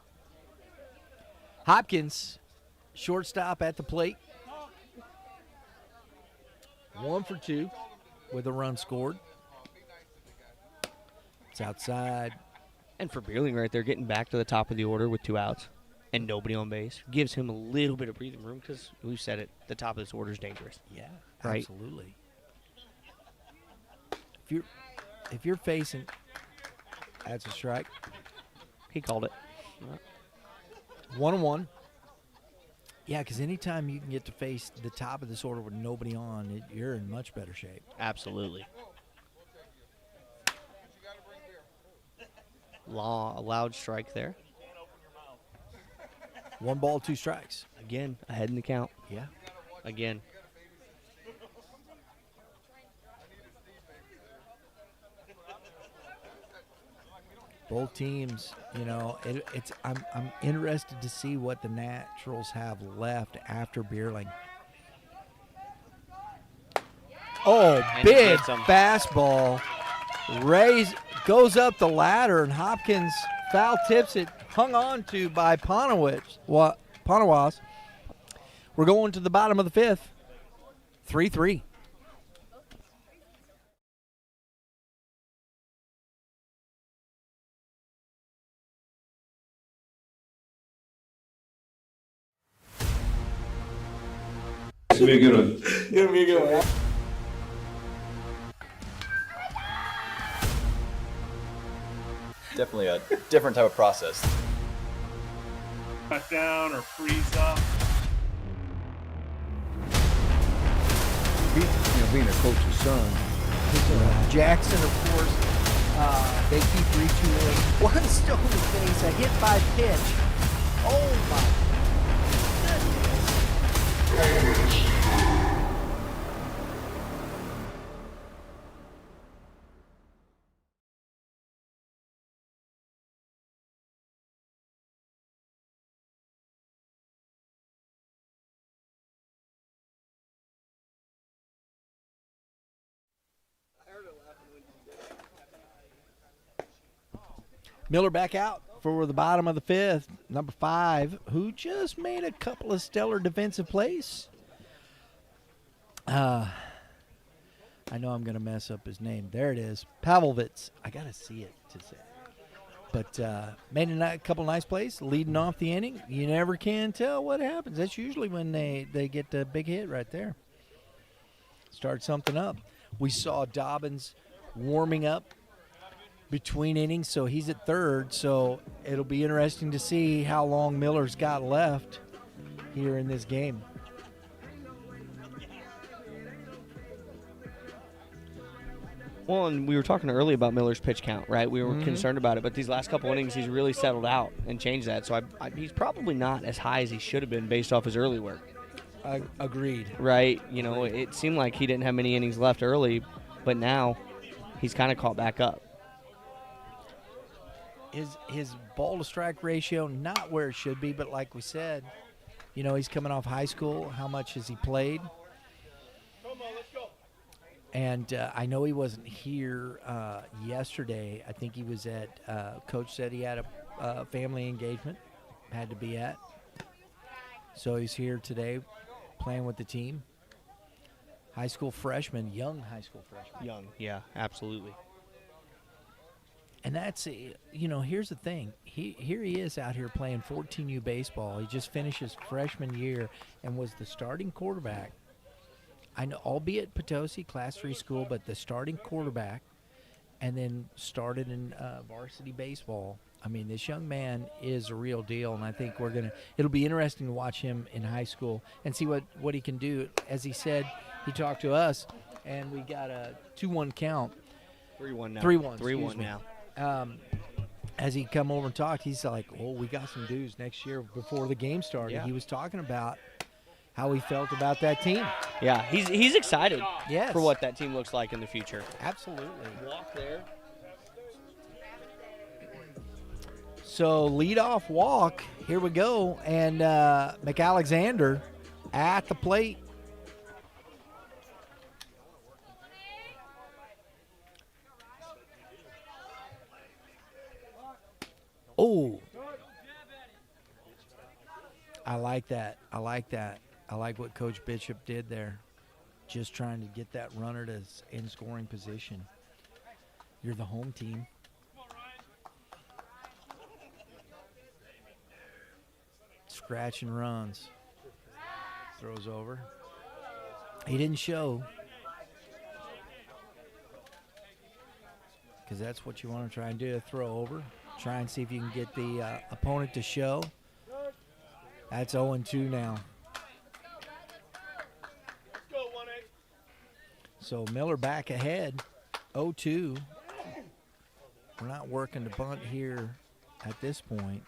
Hopkins, shortstop at the plate. 1 for 2 with a run scored. It's outside. And for Beerling right there, getting back to the top of the order with 2 outs and nobody on base gives him a little bit of breathing room because we've said it, the top of this order is dangerous. Yeah, right? Absolutely. If you're facing, that's a strike. He called it. 1-1. Yeah, because anytime you can get to face the top of this order with nobody on, you're in much better shape. Absolutely. A loud strike there. 1 ball, 2 strikes. Again, ahead in the count. Yeah. Again. Both teams, I'm interested to see what the Naturals have left after Beerling. Oh, And big gets 'em. fastball. Goes up the ladder, and Hopkins foul tips it, hung on to by Panawas. We're going to the bottom of the 5th. 3-3. This will be a good one. Gonna be a good one. Definitely a different type of process. Cut down or freeze up. Being a coach's son, Jackson, of course, they keep retooling. One stone face, a hit by pitch. Oh my goodness. Miller back out for the bottom of the fifth. Number 5, who just made a couple of stellar defensive plays. I know I'm going to mess up his name. There it is. Pavlovitz. I got to see it to say. But made a couple nice plays, leading off the inning. You never can tell what happens. That's usually when they get a big hit right there. Start something up. We saw Dobbins warming up between innings, so he's at third. So it'll be interesting to see how long Miller's got left here in this game. Well, and we were talking earlier about Miller's pitch count, right? We were concerned about it, but these last couple innings, he's really settled out and changed that. So he's probably not as high as he should have been based off his early work. Agreed. Right? You know, it seemed like he didn't have many innings left early, but now he's kind of caught back up. His ball to strike ratio not where it should be, but like we said, you know, he's coming off high school. How much has he played? And I know he wasn't here yesterday. I think he was at Coach said he had a family engagement, had to be at. So he's here today playing with the team. High school freshman, young high school freshman. Young, yeah, absolutely. And that's, you know, here's the thing. Here he is out here playing 14U baseball. He just finished his freshman year and was the starting quarterback. I know, albeit Potosi, Class 3 school, but the starting quarterback, and then started in varsity baseball. I mean, this young man is a real deal, and I think it'll be interesting to watch him in high school and see what he can do. As he said, he talked to us, and we got a 2-1 count. 3-1 now. 3-1 now. As he come over and talked, he's like, "Oh, we got some dues next year." Before the game started, Yeah. He was talking about how he felt about that team. Yeah, he's excited Yes. for what that team looks like in the future. Absolutely. Walk there. So leadoff walk, here we go, and McAlexander at the plate. Oh, I like that. I like what Coach Bishop did there. Just trying to get that runner to in scoring position. You're the home team. Scratch and runs. Throws over. He didn't show. Because that's what you want to try and do, throw over. Try and see if you can get the opponent to show. That's 0-2 now. So Miller back ahead, 0-2. We're not working to bunt here at this point.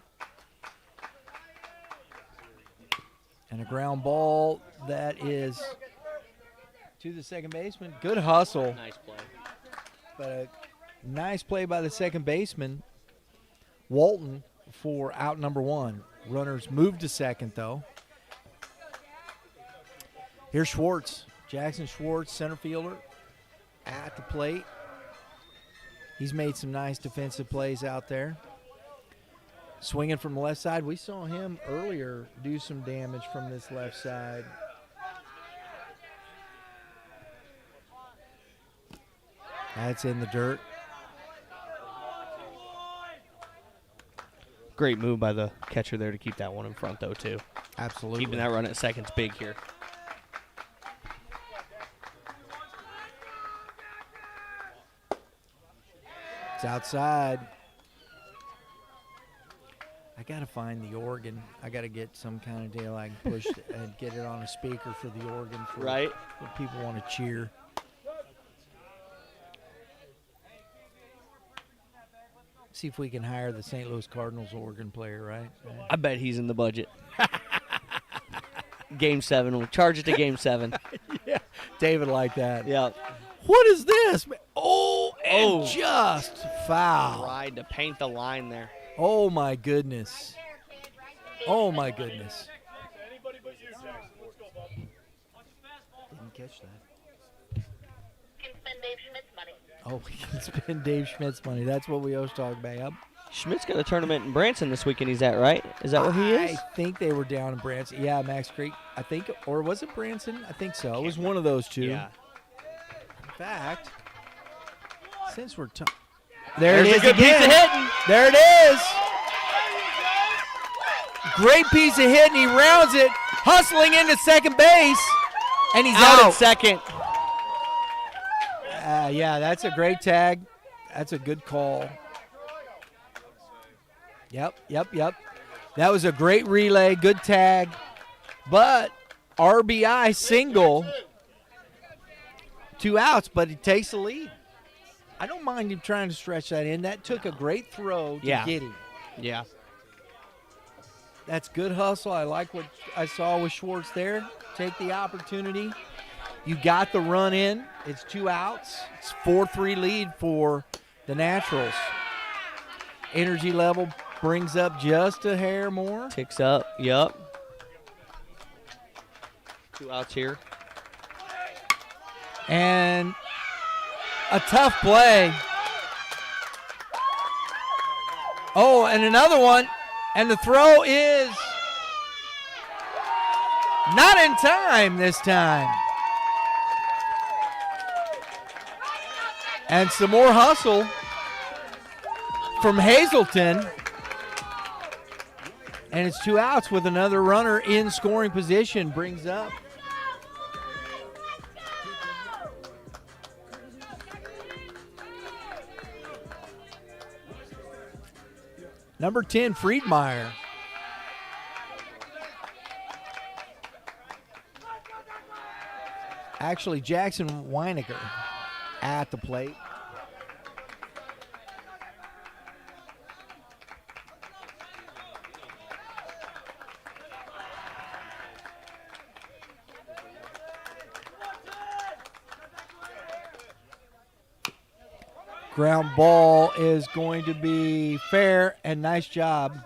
And a ground ball that is to the second baseman. Good hustle. Nice play. But a nice play by the second baseman, Walton, for out number 1. Runners moved to second, though. Here's Schwartz. Jackson Schwartz, center fielder, at the plate. He's made some nice defensive plays out there. Swinging from the left side. We saw him earlier do some damage from this left side. That's in the dirt. Great move by the catcher there to keep that one in front, though, too. Absolutely. Keeping that run at second's big here. It's outside. I got to find the organ. I got to get some kind of deal I can push and get it on a speaker for the organ for Right. when people want to cheer. See if we can hire the St. Louis Cardinals organ player, right? I bet he's in the budget. Game 7. We'll charge it to Game 7. Yeah, David like that. Yeah. What is this? Oh, and Oh. just foul. Tried to paint the line there. Oh, my goodness. Oh, my goodness. Didn't catch that. Can spend Dave Schmidt's money. Oh, we can spend Dave Schmidt's money. That's what we always talk about. Yep. Schmidt's got a tournament in Branson this weekend. He's at, right? Is that where he is? I think they were down in Branson. Yeah, Max Creek. I think, or was it Branson? I think so. It was one of those two. Yeah. In fact, since we're talking, there There's it a is good again. piece of hitting. There it is. Great piece of hitting. He rounds it, hustling into second base, and he's Out out. at second. Yeah, that's a great tag. That's a good call. Yep. That was a great relay, good tag. But RBI single, 2 outs, but he takes the lead. I don't mind him trying to stretch that in. That took a great throw to Yeah. get him. Yeah. That's good hustle. I like what I saw with Schwartz there. Take the opportunity. You got the run in. It's 2 outs. It's 4-3 lead for the Naturals. Energy level brings up just a hair more. Ticks up. Yup. 2 outs here. And a tough play. Oh, and another one. And the throw is not in time this time. And some more hustle from Hazelton. And it's 2 outs with another runner in scoring position. Brings up number 10, Friedmeier. Actually, Jackson Weinecker at the plate. Ground ball is going to be fair, and nice job.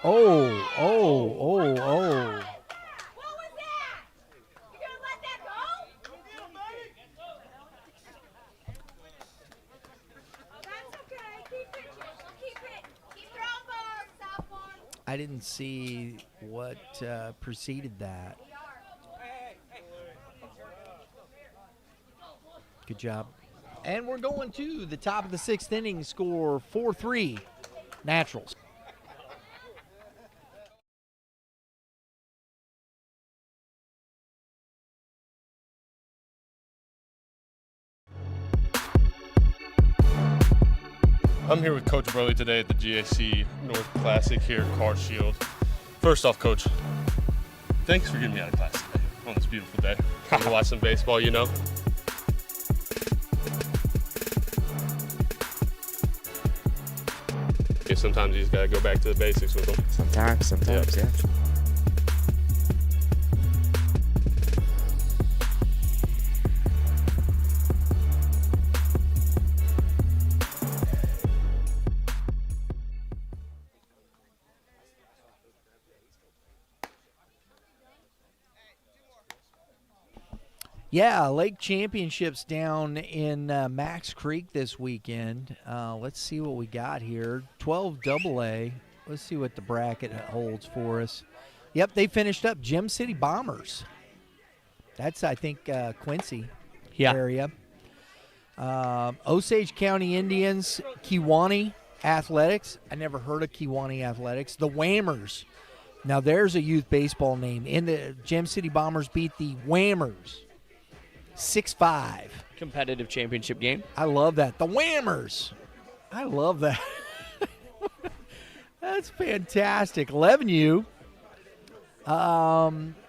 Oh. I didn't see what preceded that. Good job. And we're going to the top of the 6th inning, score 4-3 Naturals. I'm here with Coach Burley today at the GAC North Classic here at Car Shield. First off, Coach, thanks for getting me out of class today on this beautiful day. I'm gonna watch some baseball, you know. Sometimes you just gotta go back to the basics with them. Sometimes, yeah. Yeah, Lake Championships down in Max Creek this weekend. Let's see what we got here. 12 AA. Let's see what the bracket holds for us. Yep, they finished up Gem City Bombers. That's, I think, Quincy area. Osage County Indians, Kewanee Athletics. I never heard of Kewanee Athletics. The Whammers. Now, there's a youth baseball name. In the Gem City Bombers beat the Whammers. 6-5. Competitive championship game. I love that. The Whammers. I love that. That's fantastic. 11U.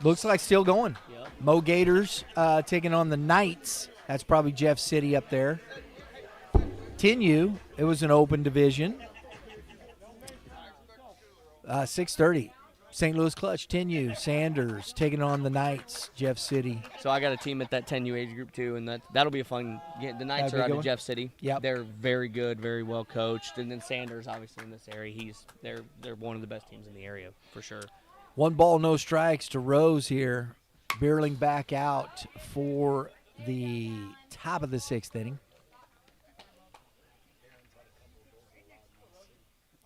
Looks like still going. Yep. Mo Gators taking on the Knights. That's probably Jeff City up there. 10U. It was an open division. 6:30. St. Louis Clutch, 10U. Sanders taking on the Knights, Jeff City. So I got a team at that 10U age group too, and that'll be a fun game. The Knights are out of Jeff City. Yep. They're very good, very well coached, and then Sanders, obviously in this area, they're one of the best teams in the area for sure. 1 ball, no strikes to Rose here. Barreling back out for the top of the 6th inning.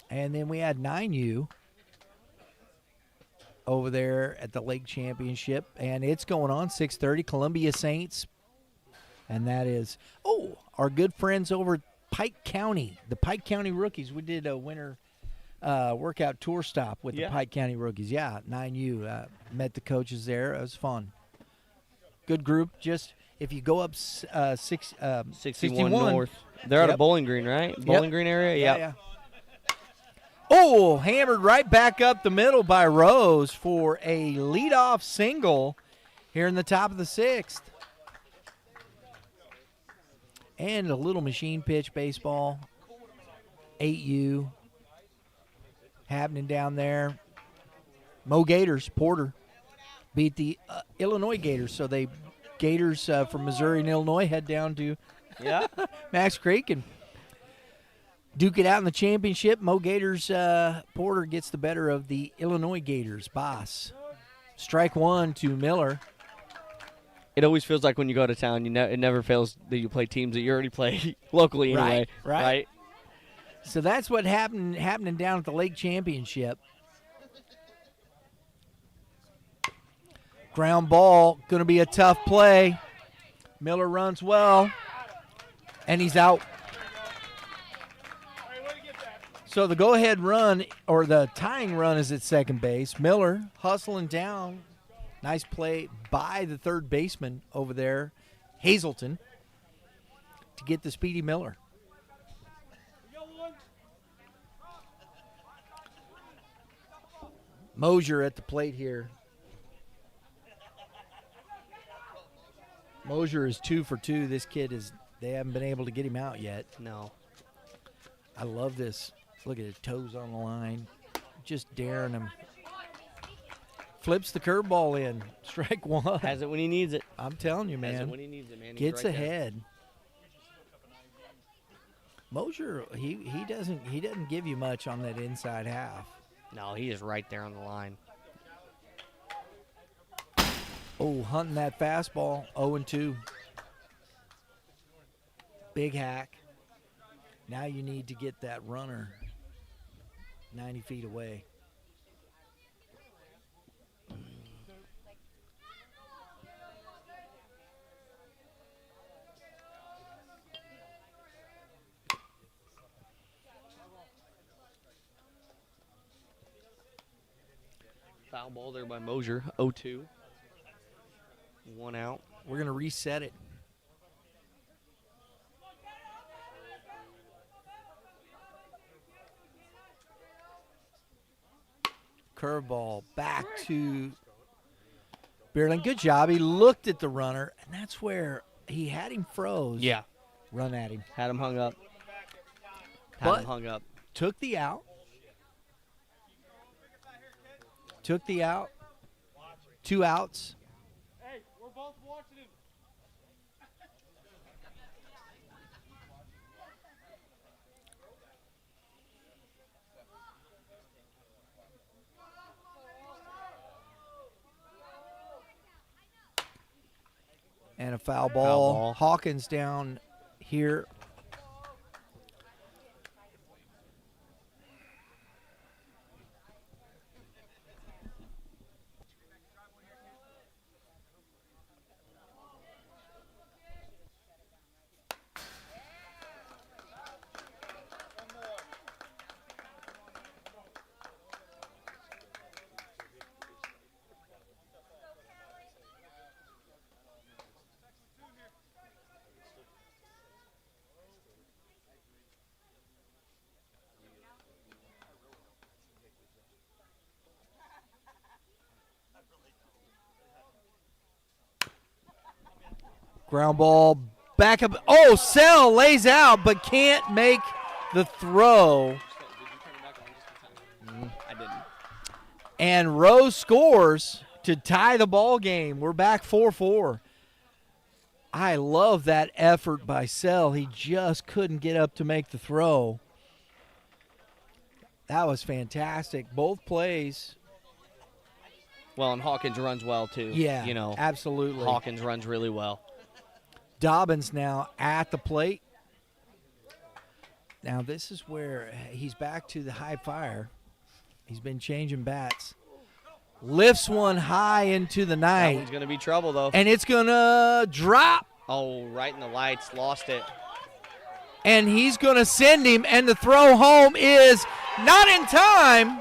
And then we had 9U over there at the Lake Championship, and it's going on 6:30. Columbia Saints, and that is our good friends over at Pike County, the Pike County Rookies. We did a winter workout tour stop with the Pike County Rookies. Yeah, 9U met the coaches there. It was fun. Good group. Just if you go up 61 north, they're out of Bowling Green, right? Bowling Green area. Yeah. Oh, hammered right back up the middle by Rose for a leadoff single here in the top of the 6th. And a little machine pitch baseball. 8U happening down there. Mo Gators, Porter, beat the Illinois Gators. So they Gators from Missouri and Illinois head down to Max Creek and duke it out in the championship. Mo Gators, Porter gets the better of the Illinois Gators. Boss. Strike 1 to Miller. It always feels like when you go to town, it never fails that you play teams that you already play locally anyway. Right. So that's what happening down at the Lake Championship. Ground ball, going to be a tough play. Miller runs well, and he's out. So the go-ahead run, or the tying run, is at second base. Miller hustling down. Nice play by the third baseman over there, Hazelton, to get the speedy Miller. Mosier at the plate here. Mosier is 2 for 2. This kid they haven't been able to get him out yet. No. I love this. Look at his toes on the line. Just daring him. Flips the curveball in. Strike 1. Has it when he needs it. I'm telling you, man. Has it when he needs it, man. He's Gets right ahead. Mosier, he doesn't give you much on that inside half. No, he is right there on the line. Oh, hunting that fastball. 0-2. Big hack. Now you need to get that runner 90 feet away. Foul ball there by Mosier. 0-2. 1 out. We're going to reset it. Curveball back to Beerling. Good job. He looked at the runner, and that's where he had him froze. Yeah. Run at him. Had him hung up. Took the out. Took the out. 2 outs. Hey, we're both watching him. And a foul ball. Hawkins down here. Ground ball back up. Oh, Sell lays out but can't make the throw. I didn't. And Rose scores to tie the ball game. We're back 4-4. I love that effort by Sell. He just couldn't get up to make the throw. That was fantastic. Both plays. Well, and Hawkins runs well, too. Yeah, You know, absolutely. Hawkins runs really well. Dobbins now at the plate. Now this is where he's back to the high fire. He's been changing bats. Lifts one high into the That night. one's going to be trouble, though. And it's going to drop. Oh, right in the lights. Lost it. And he's going to send him. And the throw home is not in time.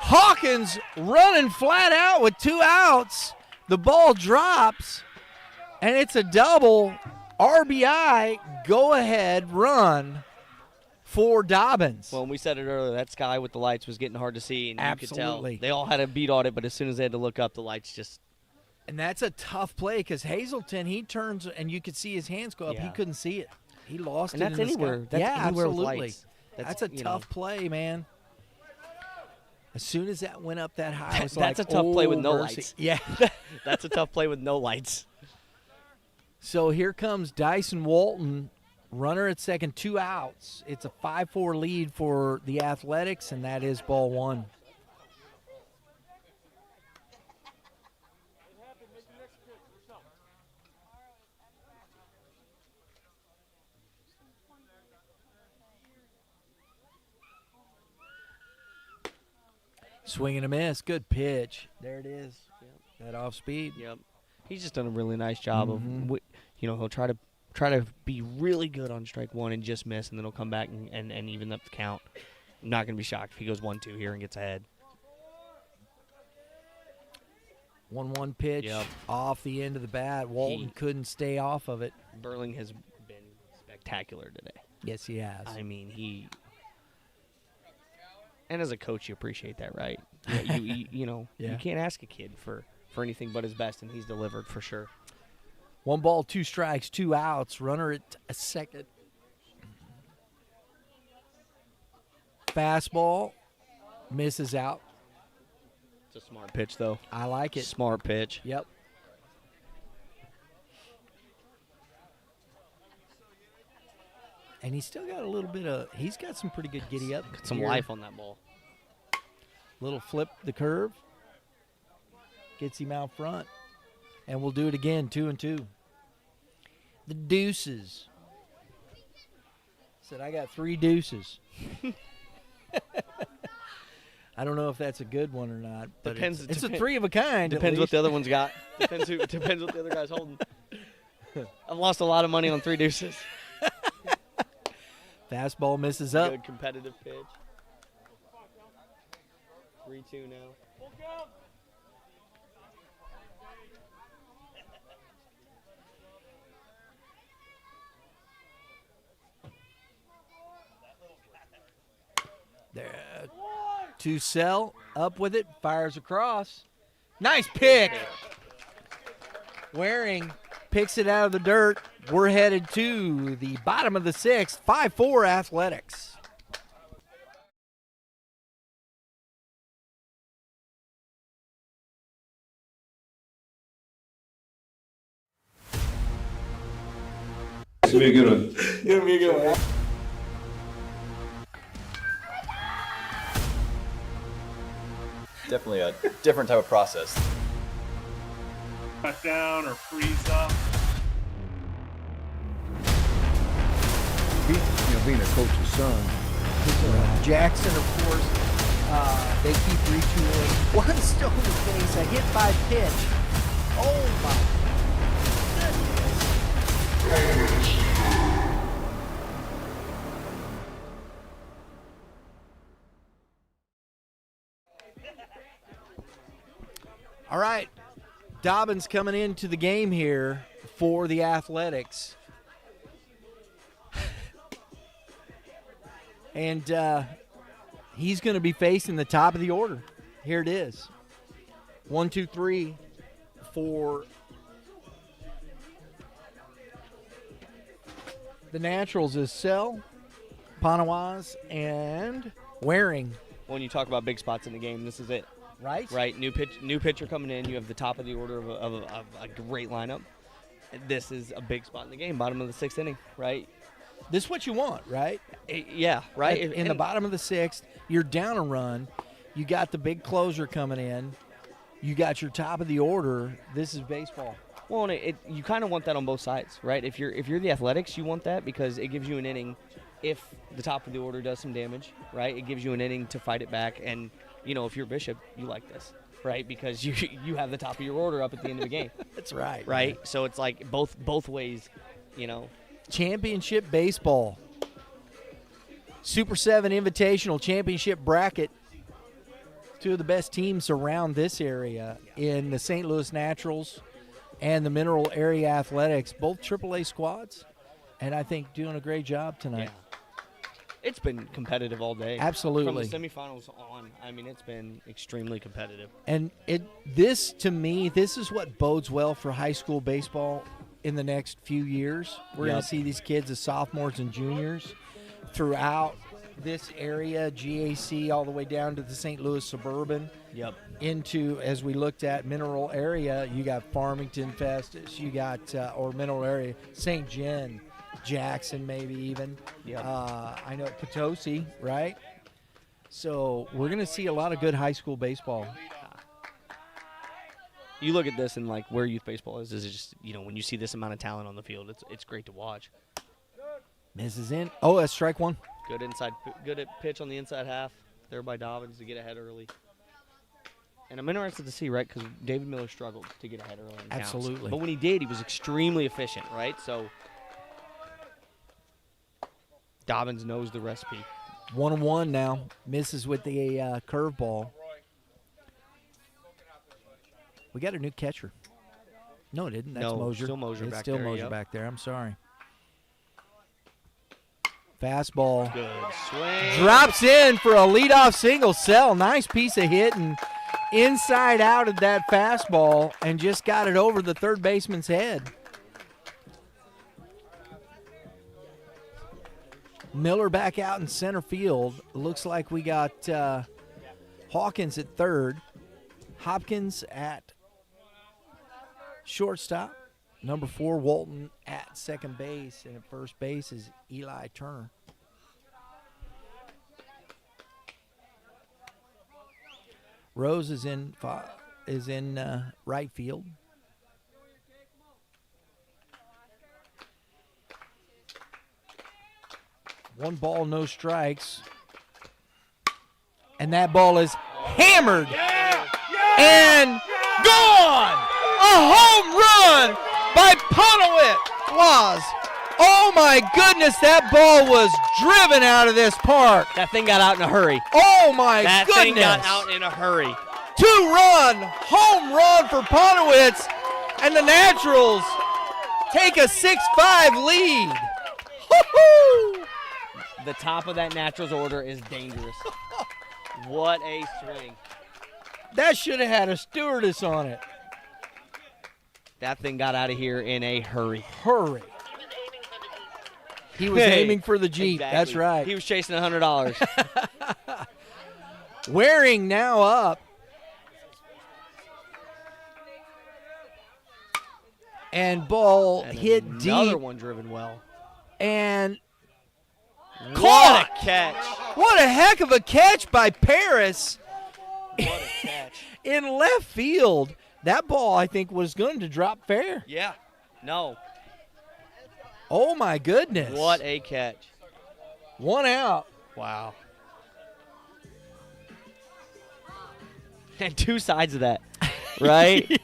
Hawkins running flat out with 2 outs. The ball drops. And it's a double RBI go-ahead run for Dobbins. Well, we said it earlier, that sky with the lights was getting hard to see, and Absolutely. you could tell they all had a beat on it, but as soon as they had to look up, the lights just And that's a tough play because Hazelton, he turns and you could see his hands go up. He Yeah. couldn't see it. He lost and it that's in the anywhere. sky. That's yeah, anywhere with absolutely. lights. That's a tough play, man. As soon as that went up that high, I was That's like, a tough play with "Oh, no mercy." lights. Yeah. That's a tough play with no lights. So here comes Dyson Walton, runner at second, 2 outs. It's a 5-4 lead for the Athletics, and that is ball 1. Swing and a miss. Good pitch. There it is. That off speed. Yep. He's just done a really nice job Mhm. of, he'll try to be really good on strike one and just miss, and then he'll come back and even up the count. I'm not going to be shocked if he goes 1-2 here and gets ahead. 1-1 pitch Yep. off the end of the bat. Walton couldn't stay off of it. Burling has been spectacular today. Yes, he has. I mean, and as a coach, you appreciate that, right? You Yeah. can't ask a kid for anything but his best, and he's delivered for sure. 1 ball, 2 strikes, 2 outs. Runner at a second. Fastball misses out. It's a smart pitch, though. I like it. Smart pitch. Yep. And he's still got a little bit of. He's got some pretty good giddy up. Got some here. life on that ball. Little flip the curve. Gets him out front. And we'll do it again, 2-2. The deuces. Said I got 3 deuces. I don't know if that's a good one or not, but Depends- it's a depen- 3 of a kind. Depends at what the least. other one's got. Depends what the other guy's holding. I've lost a lot of money on 3 deuces. Fastball misses up. Good competitive pitch. 3-2 now. There, to Sell, up with it, fires across. Nice pick. Waring picks it out of the dirt. We're headed to the bottom of the 6th, 5-4 Athletics. It's gonna be a good one. Gonna be a good one. Definitely a different type of process. Cut down or freeze up. Being a coach's son, Jackson, of course, they keep retooling. One stone base, a hit by pitch. Oh my goodness. All right, Dobbins coming into the game here for the Athletics. And he's going to be facing the top of the order. Here it is. 1, 2, 3 for The Naturals is Sell, Panawaz, and Waring. When you talk about big spots in the game, this is it. Right? Right, new pitcher coming in. You have the top of the order of a great lineup. This is a big spot in the game, bottom of the 6th inning, right? This is what you want, right? Yeah, right. In the bottom of the 6th, you're down a run. You got the big closer coming in. You got your top of the order. This is baseball. Well, and you kind of want that on both sides, right? If you're the Athletics, you want that because it gives you an inning. If the top of the order does some damage, right, it gives you an inning to fight it back. And if you're Bishop, you like this, right? Because you have the top of your order up at the end of the game. That's right. Right. Man. So it's like both ways, Championship baseball. Super 7 Invitational Championship bracket. Two of the best teams around this area in the St. Louis Naturals and the Mineral Area Athletics, both AAA squads, and I think doing a great job tonight. Yeah. It's been competitive all day. Absolutely. From the semifinals on, I mean, it's been extremely competitive. And this, to me, this is what bodes well for high school baseball in the next few years. We're going to see these kids as sophomores and juniors throughout this area, GAC, all the way down to the St. Louis Suburban. Yep. Into, as we looked at Mineral Area, you got Farmington, Festus, you got, or Mineral Area, St. John, Jackson maybe even. Yep. I know Potosi, right? So we're going to see a lot of good high school baseball. You look at this and, like, where youth baseball is just, when you see this amount of talent on the field, it's great to watch. Misses in. Oh, that's strike one. Good at pitch on the inside half there by Dobbins to get ahead early. And I'm interested to see, right, because David Miller struggled to get ahead early in counts. Absolutely. But when he did, he was extremely efficient, right? So Dobbins knows the recipe. 1-1 now. Misses with the curveball. We got a new catcher. No, it didn't. That's Mosier. Still Mosier it's back still there. Mosier Yep. back there. I'm sorry. Fastball. Good swing. Drops in for a leadoff single. Sell. Nice piece of hitting inside out of that fastball and just got it over the third baseman's head. Miller back out in center field. Looks like we got Hawkins at third. Hopkins at shortstop. Number 4, Walton at second base. And at first base is Eli Turner. Rose is in right field. One ball, no strikes. And that ball is hammered and gone! A home run by Ponowit was. Oh my goodness, that ball was driven out of this park. That thing got out in a hurry. Oh my That goodness. thing got out in a hurry. 2-run home run for Ponowitz, and the Naturals take a 6-5 lead. Woo-hoo! The top of that Naturals order is dangerous. What a swing. That should have had a stewardess on it. That thing got out of here in a hurry. Hurry. He was aiming for the Jeep. Exactly. That's right. He was chasing $100. Waring now up. And ball hit Another deep. one driven well. And What caught. a catch. What a heck of a catch by Paris. What a catch. In left field. That ball, I think, was going to drop fair. Yeah. No. Oh, my goodness. What a catch. One out. Wow. And two sides of that, right?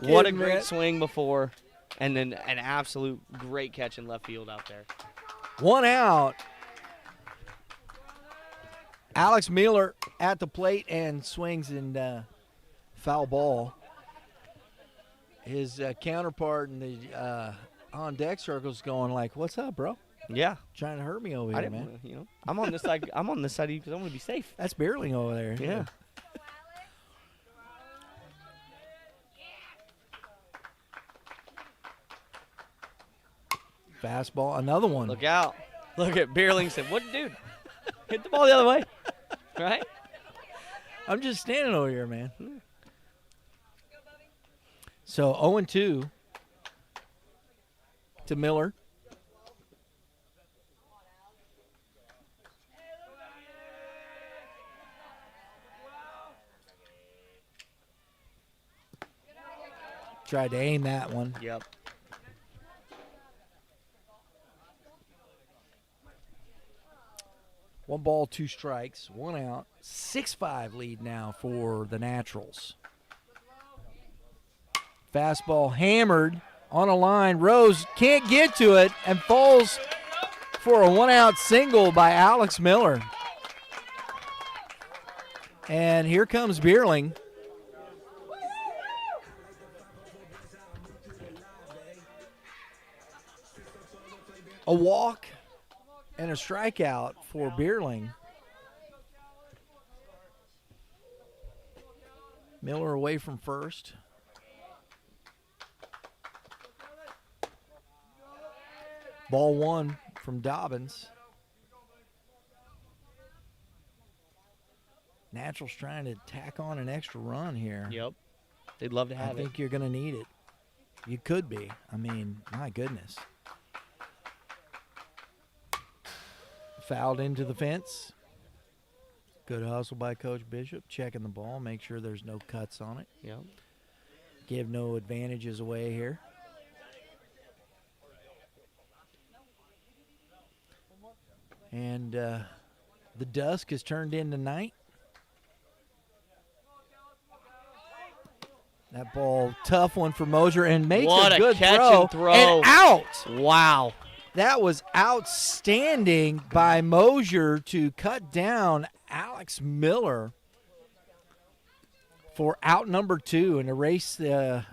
What a great swing before, and then an absolute great catch in left field out there. One out. Alex Miller at the plate and swings in foul ball. His counterpart in the on deck circle's going like, "What's up, bro? Yeah. Trying to hurt me over I here, didn't, man." you know, I'm on this side. I'm on this side because I want to be safe. That's Beerling over there. Yeah. Fastball, another one. Look out. Look at Beerling said, what, dude? Hit the ball the other way. Right? I'm just standing over here, man. So 0-2 to Miller. Tried to aim that one. Yep. One ball, 2 strikes, 1 out. 6-5 lead now for the Naturals. Fastball hammered on a line. Rose can't get to it and falls for a 1-out single by Alex Miller. And here comes Beerling. A walk and a strikeout for Beerling. Miller away from first. Ball 1 from Dobbins. Naturals trying to tack on an extra run here. Yep. They'd love to have I think you're going to need it. You could be. I mean, my goodness. Fouled into the fence. Good hustle by Coach Bishop. Checking the ball. Make sure there's no cuts on it. Yep. Give no advantages away here. And the dusk has turned into night. That ball, tough one for Mosier, and makes What a a good catch throw. and throw. And out. Wow. That was outstanding by Mosier to cut down Alex Miller for out number 2 and erase that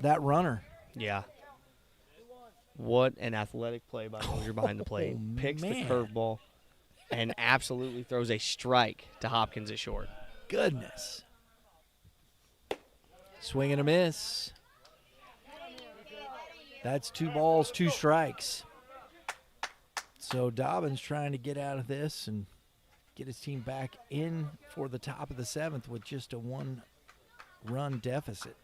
runner. Yeah. What an athletic play by Mosier behind the plate. Picks the curveball and absolutely throws a strike to Hopkins at short. Goodness. Swing and a miss. That's 2 balls, 2 strikes. So Dobbins trying to get out of this and get his team back in for the top of the 7th with just a 1-run deficit.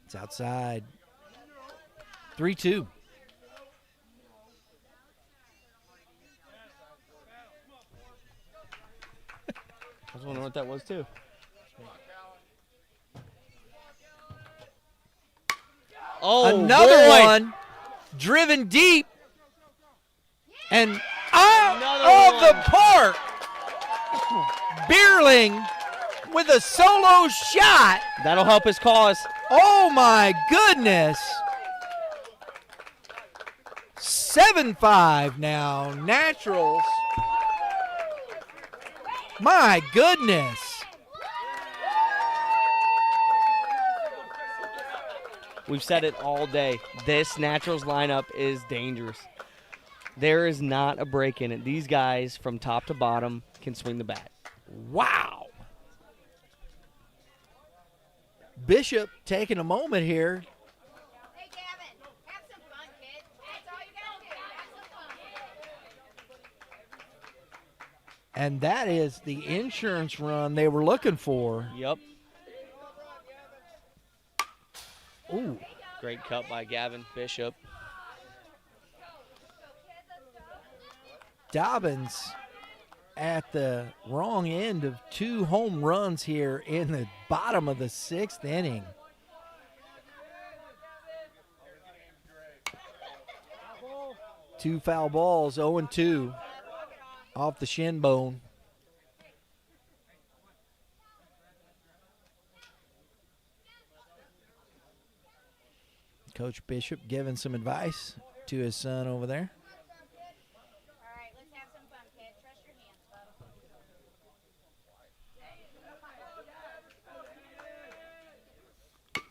It's outside. 3-2. I was wondering what that was, too. Oh, Another boy. one driven deep and out Another of the park. Beerling with a solo shot. That'll help his cause. Oh, my goodness. 7-5 now. Naturals. My goodness. We've said it all day. This Naturals lineup is dangerous. There is not a break in it. These guys, from top to bottom, can swing the bat. Wow. Bishop taking a moment here. Hey, Gavin, have some fun, kid. That's all you got to do. Have some fun. And that is the insurance run they were looking for. Yep. Ooh. Great cut by Gavin Bishop. Dobbins at the wrong end of 2 home runs here in the bottom of the 6th inning. Two foul balls, 0-2 off the shin bone. Coach Bishop giving some advice to his son over there. All right, let's have some fun, kid. Trust your hands, bud.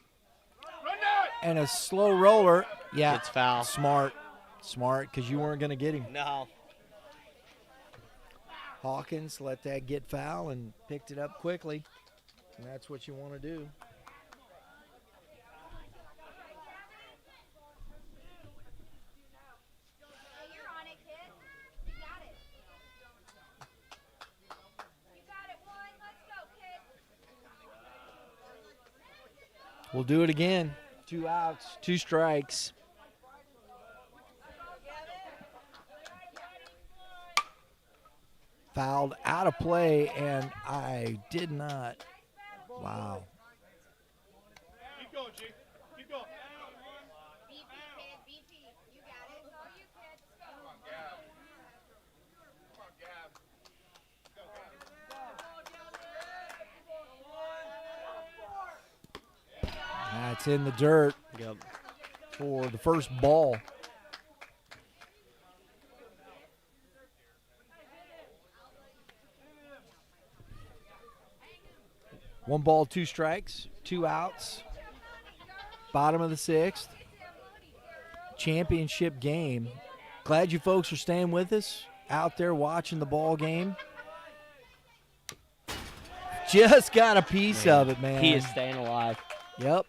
And a slow roller. Yeah, It's foul. Smart, because you weren't going to get him. No. Hawkins let that get foul and picked it up quickly. And that's what you want to do. We'll do it again. 2 outs, 2 strikes. Fouled out of play, and I did not. Wow. Keep going, G. Keep going. Beefy, kid, beefy. You got it. It's all you, kid. That's in the dirt Yep. for the first ball. One ball, 2 strikes, 2 outs. Bottom of the 6th. Championship game. Glad you folks are staying with us out there watching the ball game. Just got a piece of it, man. He is staying alive. Yep.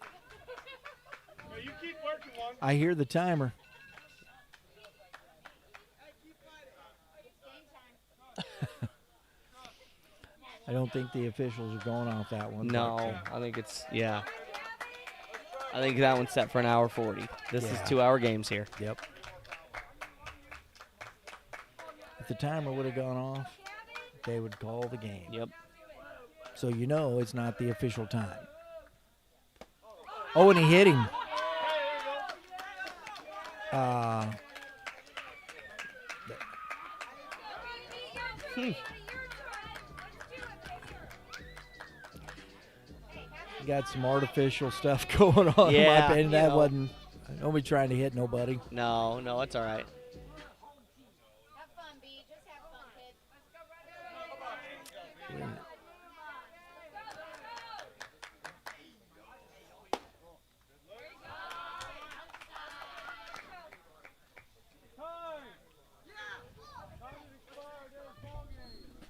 Hey, you keep working one. I hear the timer. I don't think the officials are going off that one. No, I think it's, yeah. I think that one's set for an hour 40. This is Yeah. 2-hour games here. Yep. If the timer would have gone off, they would call the game. Yep. So you know it's not the official time. Oh, and he hit him. Got some artificial stuff going on. in my Yeah, opinion. you That know. wasn't. Nobody trying to hit nobody. No, it's all right. Have fun, B. Just have fun, kid.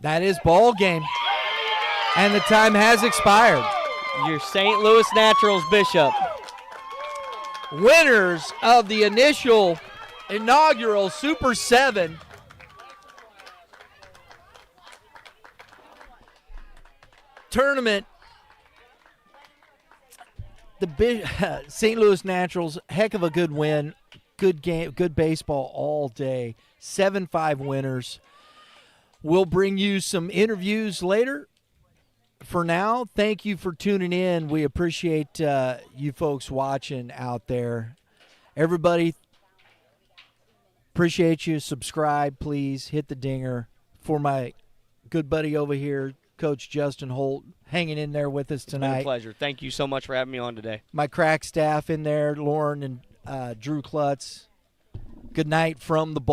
That is ball game, and the time has expired. Your St. Louis Naturals Bishop. Winners of the inaugural Super 7 tournament. The St. Louis Naturals, heck of a good win. Good game, good baseball all day. 7-5 winners. We'll bring you some interviews later. For now, thank you for tuning in. We appreciate you folks watching out there. Everybody, appreciate you. Subscribe, please. Hit the dinger. For my good buddy over here, Coach Justin Holt, hanging in there with us It's been tonight. a pleasure. Thank you so much for having me on today. My crack staff in there, Lauren and Drew Klutz. Good night from the ball.